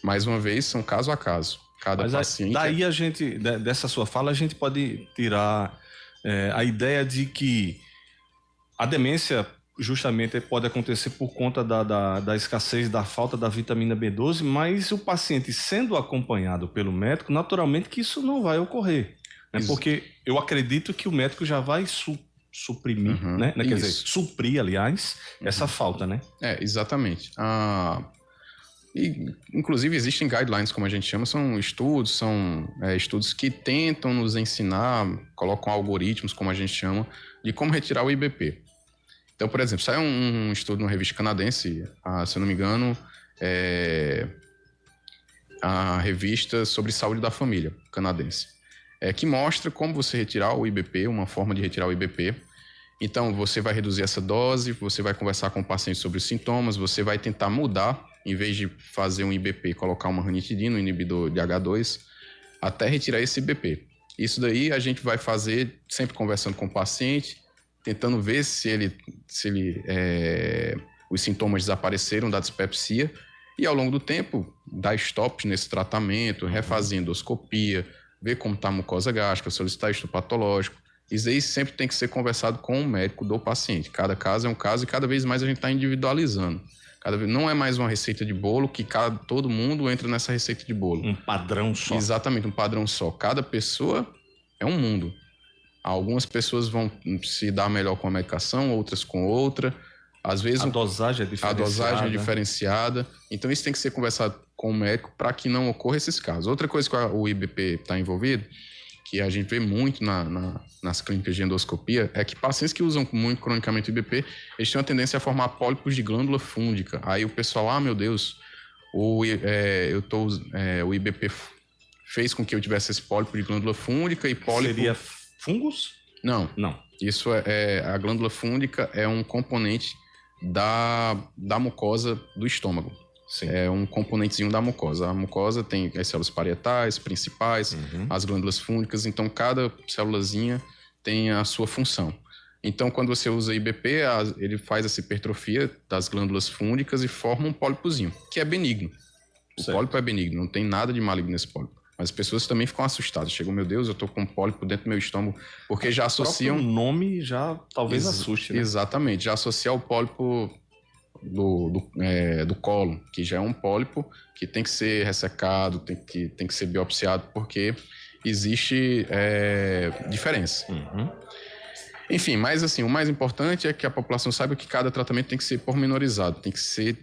S12: mais uma vez, são caso a caso. Cada paciente...
S11: Daí a gente, dessa sua fala, a gente pode tirar a ideia de que a demência justamente pode acontecer por conta da escassez, da falta da vitamina B12, mas o paciente sendo acompanhado pelo médico, naturalmente que isso não vai ocorrer. Né? Porque eu acredito que o médico já vai suprimir, né? Quer dizer, suprir, aliás, essa falta, né?
S12: Exatamente. Inclusive, existem guidelines, como a gente chama, são estudos que tentam nos ensinar, colocam algoritmos, como a gente chama, de como retirar o IBP. Então, por exemplo, saiu um estudo numa revista canadense, se eu não me engano, a revista sobre saúde da família canadense, que mostra como você retirar o IBP, uma forma de retirar o IBP. Então, você vai reduzir essa dose, você vai conversar com o paciente sobre os sintomas, você vai tentar mudar, em vez de fazer um IBP, colocar uma ranitidina, um inibidor de H2, até retirar esse IBP. Isso daí a gente vai fazer sempre conversando com o paciente, tentando ver se os sintomas desapareceram da dispepsia, e ao longo do tempo, dar stop nesse tratamento, refazer endoscopia, ver como está a mucosa gástrica, solicitar estudo patológico. Isso aí sempre tem que ser conversado com o médico do paciente. Cada caso é um caso e cada vez mais a gente está individualizando. Não é mais uma receita de bolo que todo mundo entra nessa receita de bolo.
S11: Um padrão só.
S12: Exatamente, um padrão só. Cada pessoa é um mundo. Algumas pessoas vão se dar melhor com a medicação, outras com outra. Às vezes
S11: a dosagem é
S12: diferenciada. Então isso tem que ser conversado com o médico para que não ocorra esses casos. Outra coisa que o IBP está envolvido, que a gente vê muito nas clínicas de endoscopia, é que pacientes que usam muito cronicamente o IBP, eles têm uma tendência a formar pólipos de glândula fúngica. Aí o pessoal, meu Deus, o IBP fez com que eu tivesse esse pólipo de glândula fúngica e pólipo...
S11: Seria fungos?
S12: Não. Isso a glândula fúngica é um componente da mucosa do estômago.
S11: Sim.
S12: É um componentezinho da mucosa. A mucosa tem as células parietais, principais, as glândulas fúngicas, então cada célulazinha tem a sua função. Então, quando você usa IBP, ele faz essa hipertrofia das glândulas fúngicas e forma um pólipozinho, que é benigno. O pólipo é benigno, não tem nada de maligno nesse pólipo. Mas as pessoas também ficam assustadas. Chegam, meu Deus, eu tô com um pólipo dentro do meu estômago, porque já associam...
S11: O nome já talvez assuste, né?
S12: Exatamente, já associa o pólipo do cólon, que já é um pólipo que tem que ser ressecado, tem que ser biopsiado, porque existe diferença. Enfim, mas assim, o mais importante é que a população saiba que cada tratamento tem que ser pormenorizado, tem que ser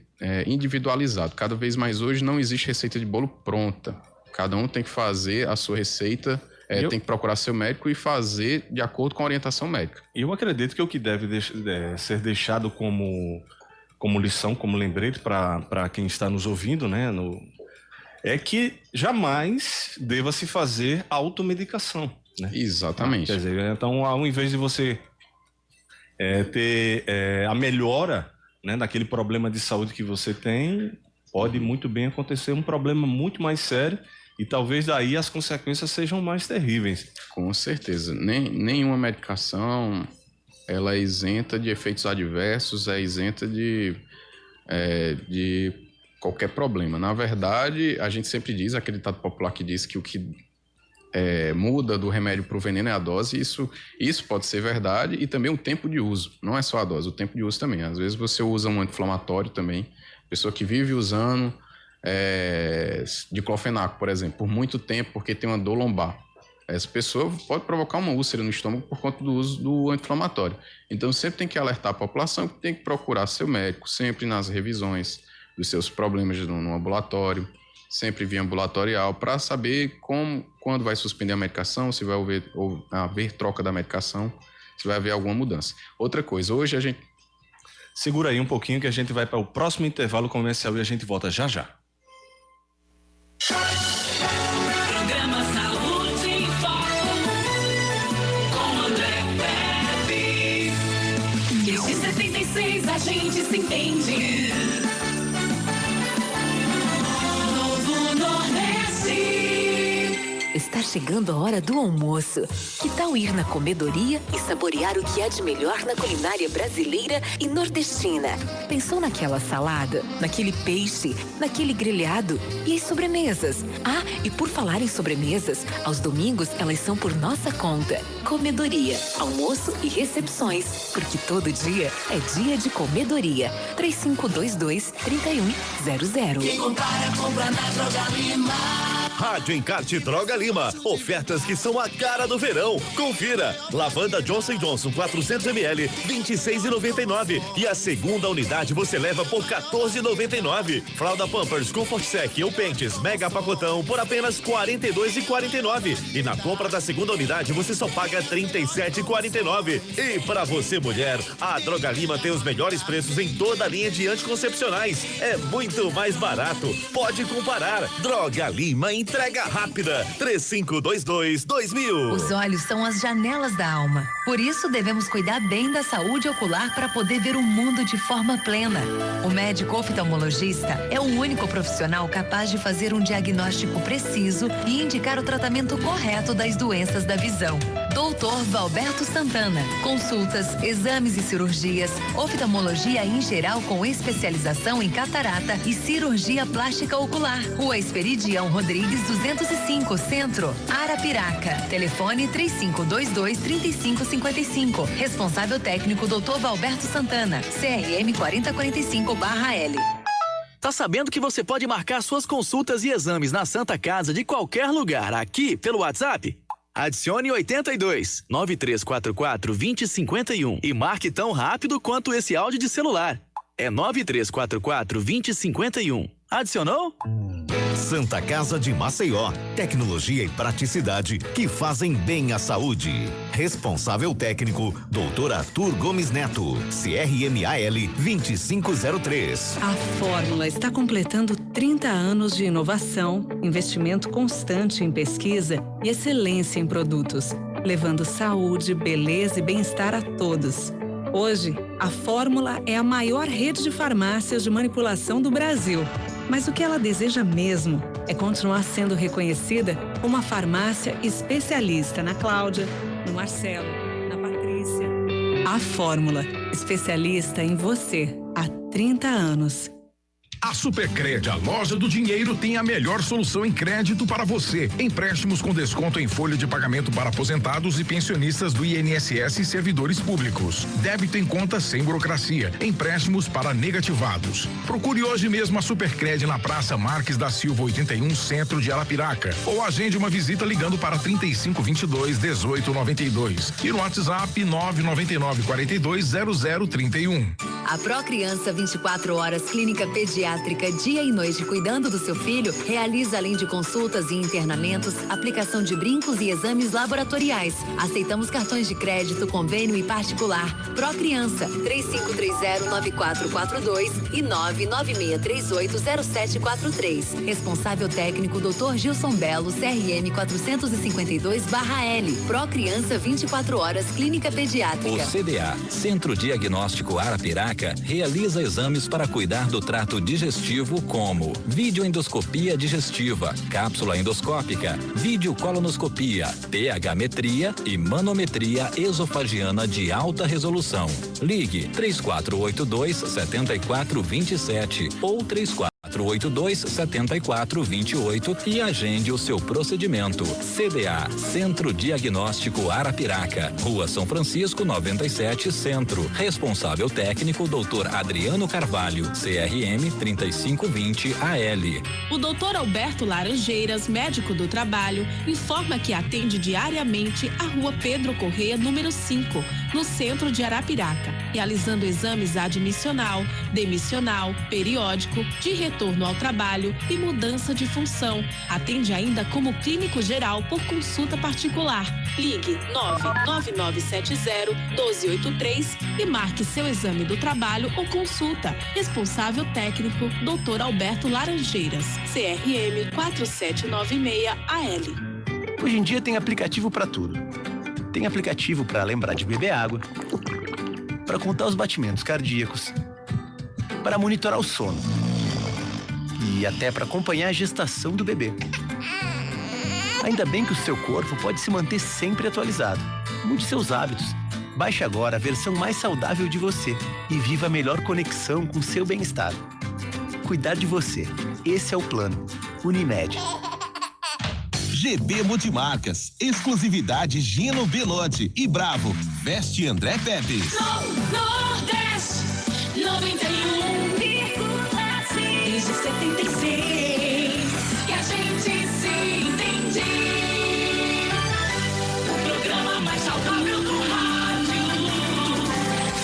S12: individualizado. Cada vez mais hoje não existe receita de bolo pronta. Cada um tem que fazer a sua receita, tem que procurar seu médico e fazer de acordo com a orientação médica.
S11: Eu acredito que o que deve ser deixado como lição, como lembrete para quem está nos ouvindo, né, é que jamais deva se fazer automedicação. Né?
S12: Exatamente.
S11: Quer dizer, então, ao invés de você ter a melhora, né, daquele problema de saúde que você tem, pode muito bem acontecer um problema muito mais sério e talvez daí as consequências sejam mais terríveis.
S12: Com certeza. Nenhuma medicação ela é isenta de efeitos adversos, é isenta de qualquer problema. Na verdade, a gente sempre diz, aquele ditado popular que diz que o que muda do remédio para o veneno é a dose. Isso pode ser verdade, e também o tempo de uso. Não é só a dose, o tempo de uso também. Às vezes você usa um anti-inflamatório também. Pessoa que vive usando diclofenaco, por exemplo, por muito tempo, porque tem uma dor lombar. Essa pessoa pode provocar uma úlcera no estômago por conta do uso do anti-inflamatório. Então, sempre tem que alertar a população que tem que procurar seu médico, sempre nas revisões dos seus problemas no ambulatório, sempre via ambulatorial, para saber quando vai suspender a medicação, se vai haver troca da medicação, se vai haver alguma mudança. Outra coisa, hoje a gente...
S11: Segura aí um pouquinho que a gente vai para o próximo intervalo comercial e a gente volta já já.
S2: Programa Saúde em Foco, com André Pepe. Desde 76 a gente se entende. Novo Nordeste.
S1: Está chegando a hora do almoço. Que tal ir na comedoria e saborear o que há de melhor na culinária brasileira e nordestina? Pensou naquela salada, naquele peixe, naquele grelhado e as sobremesas? Ah, e por falar em sobremesas, aos domingos elas são por nossa conta. Comedoria, almoço e recepções, porque todo dia é dia de comedoria. 3522-3100.
S2: Quem compara, compra na Droga Lima.
S3: Rádio Encarte Droga Lima. Ofertas que são a cara do verão. Confira. Lavanda Johnson Johnson 400 ml, 26,99. E a segunda unidade você leva por 14,99. Fralda Pampers Comfort Sec ou Pentes Mega Pacotão por apenas 42,49. E na compra da segunda unidade você só paga 37,49. E para você mulher, a Droga Lima tem os melhores preços em toda a linha de anticoncepcionais. É muito mais barato. Pode comparar. Droga Lima entrega rápida. 3522-2000.
S1: Os olhos são as janelas da alma. Por isso devemos cuidar bem da saúde ocular para poder ver o mundo de forma plena. O médico oftalmologista é o único profissional capaz de fazer um diagnóstico preciso e indicar o tratamento correto das doenças da visão. Doutor Valberto Santana. Consultas, exames e cirurgias, oftalmologia em geral com especialização em catarata e cirurgia plástica ocular. Rua Esperidião Rodrigues 205, Centro, Arapiraca. Telefone 3522-3555. Responsável técnico Dr. Valberto Santana. CRM 4045/L.
S7: Tá sabendo que você pode marcar suas consultas e exames na Santa Casa de qualquer lugar aqui pelo WhatsApp? Adicione 82 9344 2051 e marque tão rápido quanto esse áudio de celular. É 9344 2051. Adicionou?
S3: Santa Casa de Maceió. Tecnologia e praticidade que fazem bem à saúde. Responsável técnico, Dr. Arthur Gomes Neto. CRMAL 2503.
S6: A Fórmula está completando 30 anos de inovação, investimento constante em pesquisa e excelência em produtos, levando saúde, beleza e bem-estar a todos. Hoje, a Fórmula é a maior rede de farmácias de manipulação do Brasil. Mas o que ela deseja mesmo é continuar sendo reconhecida como uma farmácia especialista na Cláudia, no Marcelo, na Patrícia. A Fórmula, especialista em você há 30 anos.
S8: A Supercred, a loja do dinheiro, tem a melhor solução em crédito para você. Empréstimos com desconto em folha de pagamento para aposentados e pensionistas do INSS e servidores públicos. Débito em conta sem burocracia. Empréstimos para negativados. Procure hoje mesmo a Supercred na Praça Marques da Silva 81, centro de Arapiraca. Ou agende uma visita ligando para 3522-1892 e no WhatsApp 999-420031.
S1: A Procriança 24 Horas Clínica Pediátrica dia e noite cuidando do seu filho realiza, além de consultas e internamentos, aplicação de brincos e exames laboratoriais. Aceitamos cartões de crédito, convênio e particular. Procriança 3530-9442 e 996380743. Responsável técnico Dr. Gilson Belo, CRM 452/L. Procriança 24 Horas Clínica Pediátrica.
S4: O CDA, Centro Diagnóstico Arapiraca, realiza exames para cuidar do trato digestivo como videoendoscopia digestiva, cápsula endoscópica, videocolonoscopia, pH-metria e manometria esofagiana de alta resolução. Ligue 3482-7427 ou 3482-7428 e agende o seu procedimento. CDA, Centro Diagnóstico Arapiraca, Rua São Francisco 97, Centro. Responsável técnico Dr. Adriano Carvalho, CRM 3520-AL.
S9: O Dr. Alberto Laranjeiras, médico do trabalho, informa que atende diariamente a Rua Pedro Correia, número 5, no centro de Arapiraca, realizando exames admissional, demissional, periódico, de retorno ao trabalho e mudança de função. Atende ainda como clínico geral por consulta particular. Ligue 99970-1283 e marque seu exame do trabalho ou consulta. Responsável técnico, Dr. Alberto Laranjeiras, CRM 4796-AL.
S5: Hoje em dia tem aplicativo para tudo. Tem aplicativo para lembrar de beber água, para contar os batimentos cardíacos, para monitorar o sono e até para acompanhar a gestação do bebê. Ainda bem que o seu corpo pode se manter sempre atualizado. Mude seus hábitos. Baixe agora a versão mais saudável de você e viva a melhor conexão com seu bem-estar. Cuidar de você. Esse é o plano. Unimed.
S10: GB Multimarcas, exclusividade Gino Belotti e Bravo, veste André Pepes.
S2: Nordeste 91,6 desde 76 que a gente se entende. O programa mais saudável do rádio.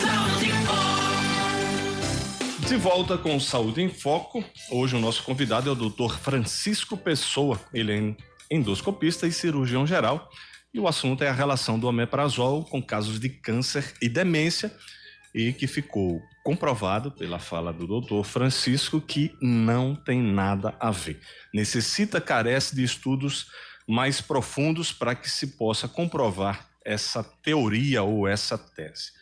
S2: Saúde em Foco.
S11: De volta com Saúde em Foco. Hoje o nosso convidado é o Dr. Francisco Pessoa. Ele é endoscopista e cirurgião geral. E o assunto é a relação do omeprazol com casos de câncer e demência, e que ficou comprovado pela fala do doutor Francisco que não tem nada a ver. Carece de estudos mais profundos para que se possa comprovar essa teoria ou essa tese.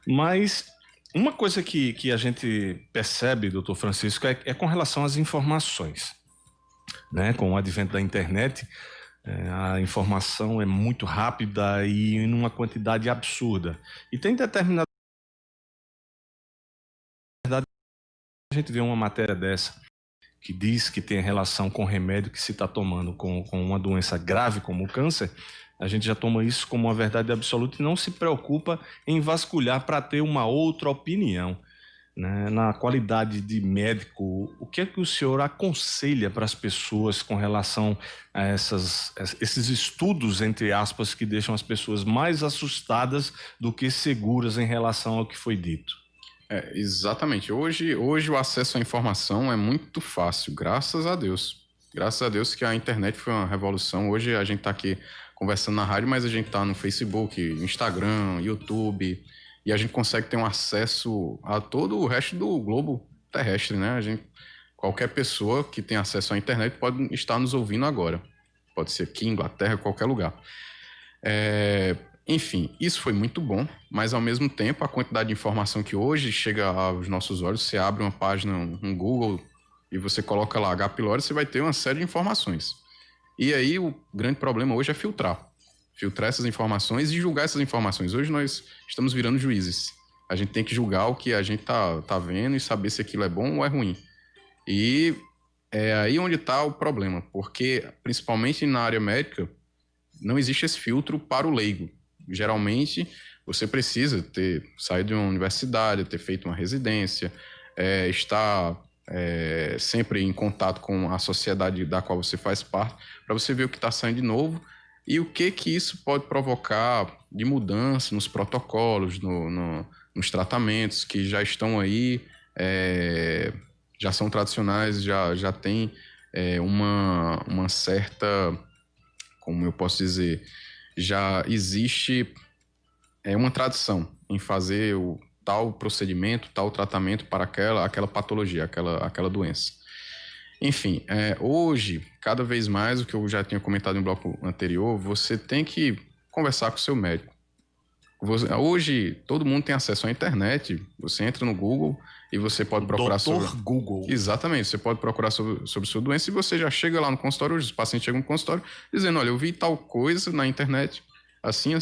S11: Mas uma coisa que a gente percebe, doutor Francisco, é com relação às informações. Né? Com o advento da internet, a informação é muito rápida e em uma quantidade absurda. E tem determinada... A gente vê uma matéria dessa que diz que tem relação com remédio que se está tomando com uma doença grave como o câncer, a gente já toma isso como uma verdade absoluta e não se preocupa em vasculhar para ter uma outra opinião. Né? Na qualidade de médico, o que é que o senhor aconselha para as pessoas com relação a esses estudos, entre aspas, que deixam as pessoas mais assustadas do que seguras em relação ao que foi dito?
S12: Exatamente. Hoje o acesso à informação é muito fácil, graças a Deus. Graças a Deus que a internet foi uma revolução. Hoje a gente está aqui conversando na rádio, mas a gente está no Facebook, Instagram, YouTube... E a gente consegue ter um acesso a todo o resto do globo terrestre, né? Qualquer pessoa que tem acesso à internet pode estar nos ouvindo agora. Pode ser aqui, Inglaterra, qualquer lugar. Enfim, isso foi muito bom, mas ao mesmo tempo a quantidade de informação que hoje chega aos nossos olhos, você abre uma página, um Google, e você coloca lá H. pylori, você vai ter uma série de informações. E aí o grande problema hoje é filtrar essas informações e julgar essas informações. Hoje nós estamos virando juízes. A gente tem que julgar o que a gente tá vendo e saber se aquilo é bom ou é ruim. E é aí onde está o problema, porque principalmente na área médica não existe esse filtro para o leigo. Geralmente você precisa ter saído de uma universidade, ter feito uma residência, estar sempre em contato com a sociedade da qual você faz parte, para você ver o que está saindo de novo e o que isso pode provocar de mudança nos protocolos, nos tratamentos que já estão aí, já são tradicionais, já tem uma certa, como eu posso dizer, já existe uma tradição em fazer o tal procedimento, tal tratamento para aquela patologia, aquela doença. Enfim, hoje, cada vez mais, o que eu já tinha comentado no bloco anterior, você tem que conversar com o seu médico. Hoje, todo mundo tem acesso à internet, você entra no Google e você pode procurar sobre...
S11: Google.
S12: Exatamente, você pode procurar sobre sua doença e você já chega lá no consultório, hoje os pacientes chegam no consultório dizendo, olha, eu vi tal coisa na internet, assim.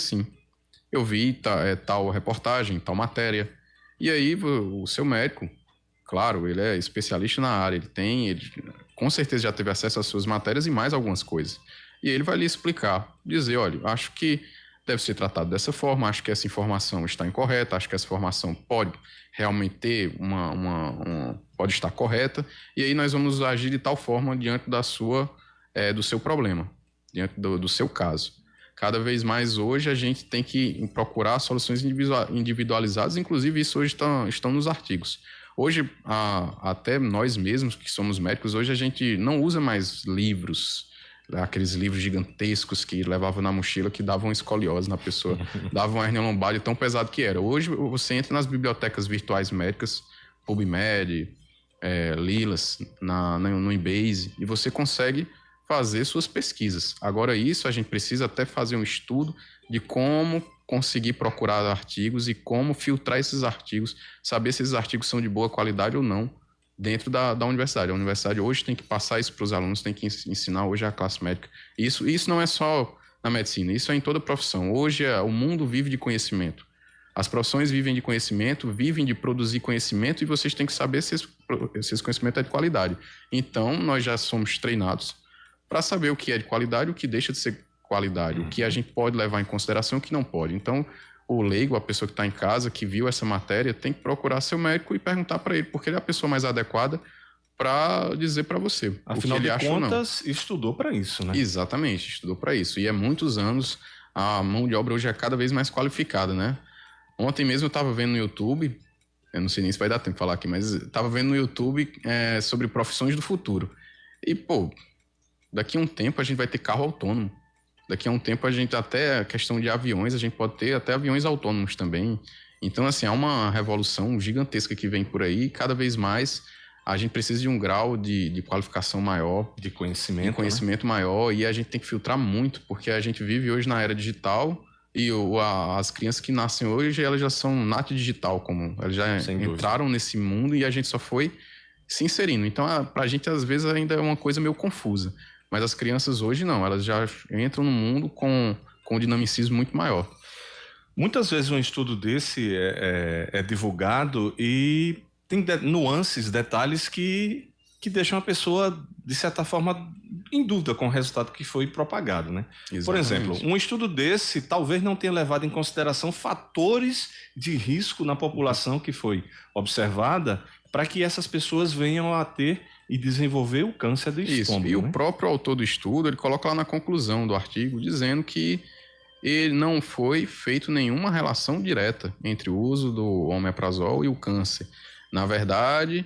S12: Eu vi tal reportagem, tal matéria. E aí o seu médico, claro, ele é especialista na área, ele com certeza já teve acesso às suas matérias e mais algumas coisas. E ele vai lhe explicar, dizer, olha, acho que deve ser tratado dessa forma, acho que essa informação está incorreta, acho que essa informação pode realmente ter pode estar correta, e aí nós vamos agir de tal forma diante do seu problema, diante do seu caso. Cada vez mais hoje a gente tem que procurar soluções individualizadas, inclusive isso hoje estão nos artigos. Hoje, até nós mesmos que somos médicos, hoje a gente não usa mais livros, aqueles livros gigantescos que levavam na mochila, que davam escoliose na pessoa, davam uma hernia lombar de tão pesado que era. Hoje você entra nas bibliotecas virtuais médicas, PubMed, Lilas, no Embase, e você consegue fazer suas pesquisas. Agora isso, a gente precisa até fazer um estudo de como conseguir procurar artigos e como filtrar esses artigos, saber se esses artigos são de boa qualidade ou não dentro da universidade. A universidade hoje tem que passar isso para os alunos, tem que ensinar hoje a classe médica. Isso não é só na medicina, isso é em toda profissão. Hoje o mundo vive de conhecimento. As profissões vivem de conhecimento, vivem de produzir conhecimento e vocês têm que saber se esse conhecimento é de qualidade. Então, nós já somos treinados para saber o que é de qualidade, o que deixa de ser qualidade, o que a gente pode levar em consideração e o que não pode. Então, o leigo, a pessoa que está em casa, que viu essa matéria, tem que procurar seu médico e perguntar para ele, porque ele é a pessoa mais adequada para dizer para você.
S11: Afinal
S12: o que ele
S11: de contas, estudou para isso, né?
S12: Exatamente, estudou para isso. E há muitos anos, a mão de obra hoje é cada vez mais qualificada, né? Ontem mesmo eu estava vendo no YouTube, eu não sei nem se vai dar tempo de falar aqui, mas estava vendo no YouTube sobre profissões do futuro. E, daqui a um tempo a gente vai ter carro autônomo. Daqui a um tempo a gente até a questão de aviões, a gente pode ter até aviões autônomos também. Então, assim, há uma revolução gigantesca que vem por aí. Cada vez mais a gente precisa de um grau de qualificação maior.
S11: De conhecimento,
S12: né? Maior. E a gente tem que filtrar muito, porque a gente vive hoje na era digital e as crianças que nascem hoje, elas já são nato digital, como elas já entraram nesse mundo e a gente só foi se inserindo. Então, pra gente, às vezes, ainda é uma coisa meio confusa. Mas as crianças hoje não, elas já entram no mundo com um dinamicismo muito maior.
S11: Muitas vezes um estudo desse é divulgado e tem nuances, detalhes que deixam a pessoa, de certa forma, em dúvida com o resultado que foi propagado, né? Exatamente. Por exemplo, um estudo desse talvez não tenha levado em consideração fatores de risco na população que foi observada para que essas pessoas venham a ter e desenvolver o câncer do estômago.
S12: E o próprio autor do estudo, ele coloca lá na conclusão do artigo, dizendo que ele não foi feito nenhuma relação direta entre o uso do omeprazol e o câncer. Na verdade,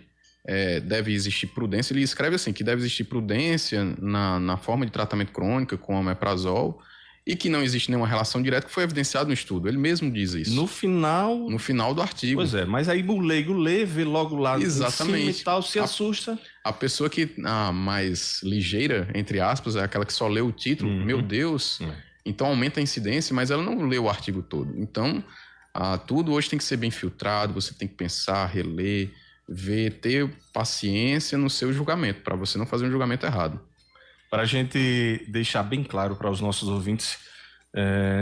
S12: deve existir prudência, ele escreve assim, que deve existir prudência na forma de tratamento crônico com omeprazol, e que não existe nenhuma relação direta, que foi evidenciado no estudo. Ele mesmo diz isso.
S11: No final
S12: do artigo.
S11: Pois é, mas aí o leigo lê, vê logo lá em cima e tal, se assusta.
S12: A pessoa que mais ligeira, entre aspas, é aquela que só lê o título. Meu Deus, Então aumenta a incidência, mas ela não lê o artigo todo. Então, tudo hoje tem que ser bem filtrado, você tem que pensar, reler, ver, ter paciência no seu julgamento, para você não fazer um julgamento errado.
S11: Para a gente deixar bem claro para os nossos ouvintes,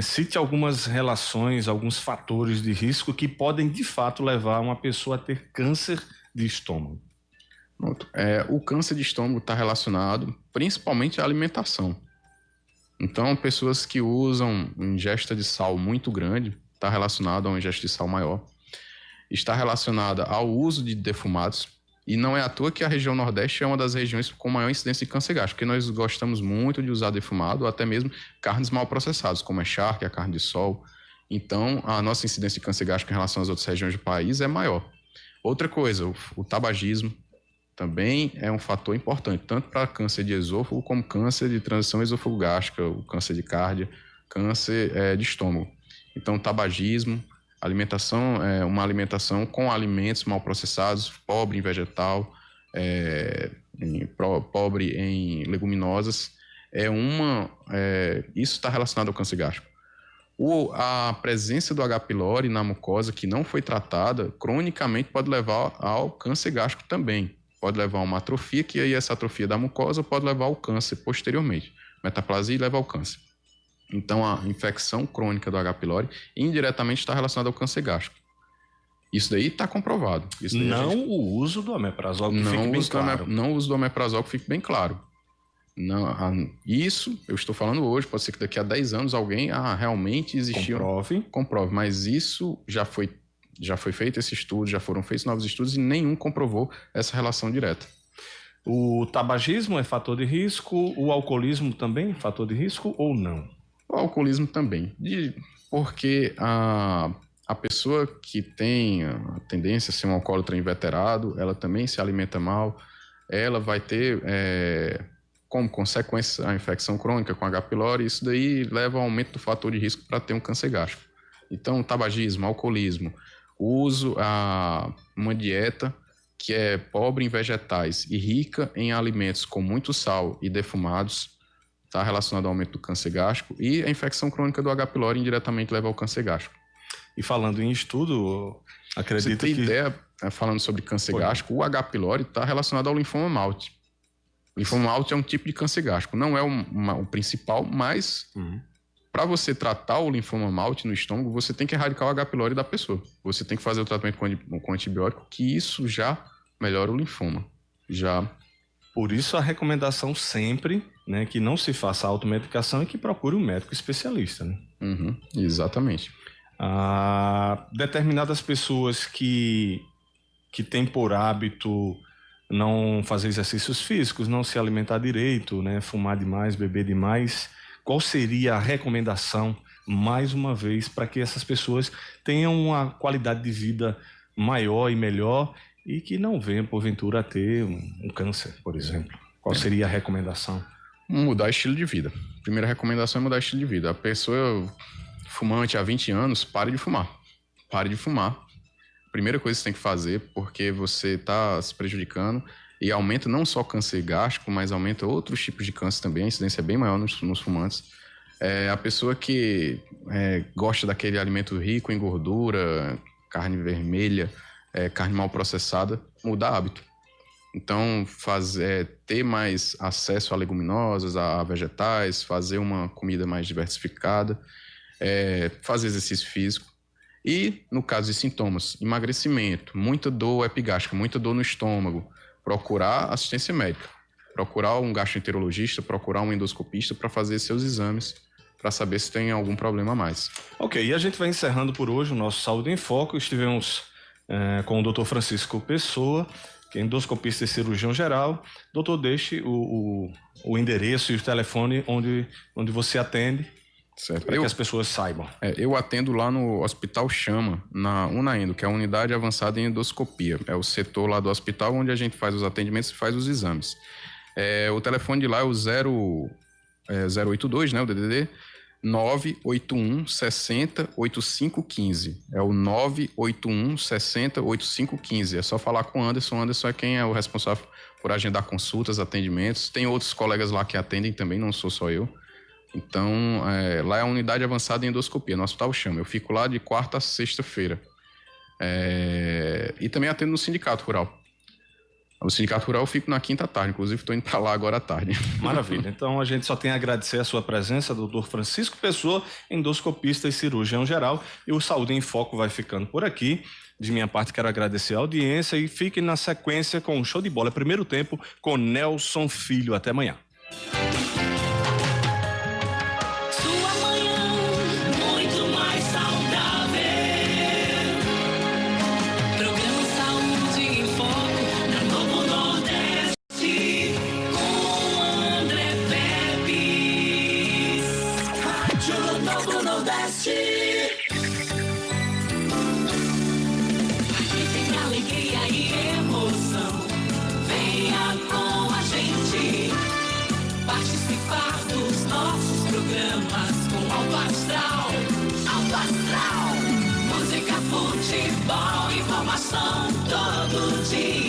S11: cite algumas relações, alguns fatores de risco que podem, de fato, levar uma pessoa a ter câncer de estômago.
S12: O câncer de estômago está relacionado principalmente à alimentação. Então, pessoas que usam ingesta de sal muito grande, está relacionado a uma ingesta de sal maior. Está relacionada ao uso de defumados, e não é à toa que a região Nordeste é uma das regiões com maior incidência de câncer gástrico, porque nós gostamos muito de usar defumado, ou até mesmo carnes mal processadas, como a charque, a carne de sol. Então, a nossa incidência de câncer gástrico em relação às outras regiões do país é maior. Outra coisa, o tabagismo também é um fator importante, tanto para câncer de esôfago, como câncer de transição esôfago-gástrica, o câncer de cárdia, câncer de estômago. Então, tabagismo, alimentação, uma alimentação com alimentos mal processados, pobre em vegetal, pobre em leguminosas, isso está relacionado ao câncer gástrico. A presença do H. pylori na mucosa que não foi tratada, cronicamente pode levar ao câncer gástrico também. Pode levar a uma atrofia, que aí essa atrofia da mucosa pode levar ao câncer posteriormente. Metaplasia leva ao câncer. Então, a infecção crônica do H. pylori indiretamente está relacionada ao câncer gástrico. Isso daí está comprovado.
S11: O uso do omeprazol, que fique bem claro.
S12: Não o uso do omeprazol, que fique bem claro. Isso, eu estou falando hoje, pode ser que daqui a 10 anos alguém realmente existiu. Comprove. Mas isso já foi feito esse estudo, já foram feitos novos estudos e nenhum comprovou essa relação direta.
S11: O tabagismo é fator de risco? O alcoolismo também é fator de risco ou não?
S12: O alcoolismo também, porque a pessoa que tem a tendência a ser um alcoólatra inveterado, ela também se alimenta mal, ela vai ter como consequência a infecção crônica com H. pylori, isso daí leva ao aumento do fator de risco para ter um câncer gástrico. Então, tabagismo, alcoolismo, uso uma dieta que é pobre em vegetais e rica em alimentos com muito sal e defumados, está relacionado ao aumento do câncer gástrico, e a infecção crônica do H. pylori indiretamente leva ao câncer gástrico.
S11: E falando em estudo, acredito que...
S12: Você tem ideia, falando sobre câncer gástrico, o H. pylori está relacionado ao linfoma malte. O linfoma malte é um tipo de câncer gástrico, não é o principal, mas para você tratar o linfoma malte no estômago, você tem que erradicar o H. pylori da pessoa. Você tem que fazer o tratamento com antibiótico, que isso já melhora o linfoma.
S11: Por isso a recomendação sempre, né, que não se faça automedicação e que procure um médico especialista, né?
S12: Exatamente.
S11: Determinadas pessoas que têm por hábito não fazer exercícios físicos, não se alimentar direito, né, fumar demais, beber demais, qual seria a recomendação, mais uma vez, para que essas pessoas tenham uma qualidade de vida maior e melhor e que não venham, porventura, a ter um câncer, por exemplo? Qual seria a recomendação?
S12: Mudar estilo de vida. Primeira recomendação é mudar estilo de vida. A pessoa fumante há 20 anos, pare de fumar. Pare de fumar. Primeira coisa que você tem que fazer, porque você está se prejudicando e aumenta não só câncer gástrico, mas aumenta outros tipos de câncer também. A incidência é bem maior nos fumantes. A pessoa que gosta daquele alimento rico em gordura, carne vermelha, carne mal processada, mudar hábito. Então, ter mais acesso a leguminosas, a vegetais, fazer uma comida mais diversificada, fazer exercício físico. E, no caso de sintomas, emagrecimento, muita dor epigástrica, muita dor no estômago, procurar assistência médica, procurar um gastroenterologista, procurar um endoscopista para fazer seus exames, para saber se tem algum problema a mais.
S11: Ok, e a gente vai encerrando por hoje o nosso Saúde em Foco. Estivemos com o Dr. Francisco Pessoa, que é endoscopista e cirurgião geral. Doutor, deixe o endereço e o telefone onde você atende, para que as pessoas saibam.
S12: Eu atendo lá no Hospital Chama, na Unaendo, que é a Unidade Avançada em Endoscopia. É o setor lá do hospital onde a gente faz os atendimentos e faz os exames. O telefone de lá é o 082, né, o DDD, 981 60 8515. É o 981 60 8515. É só falar com o Anderson. O Anderson é quem é o responsável por agendar consultas, atendimentos. Tem outros colegas lá que atendem também, não sou só eu. Então, lá é a unidade avançada em endoscopia, no Hospital Chama. Eu fico lá de quarta a sexta-feira. E também atendo no Sindicato Rural. No Sindicato Rural eu fico na quinta tarde, inclusive estou indo para lá agora à tarde.
S11: Maravilha. Então a gente só tem a agradecer a sua presença, doutor Francisco Pessoa, endoscopista e cirurgião geral. E o Saúde em Foco vai ficando por aqui. De minha parte, quero agradecer a audiência e fiquem na sequência com o Show de Bola Primeiro Tempo com Nelson Filho. Até amanhã.
S2: Sua manhã muito mais saudável. Programa Saúde em Foco na Novo Nordeste com André Pepes. Rádio Novo Nordeste. Aqui tem alegria e emoção. Venha com a gente participar dos nossos programas com Alto Astral. Alto Astral. Música, futebol, informação todo dia.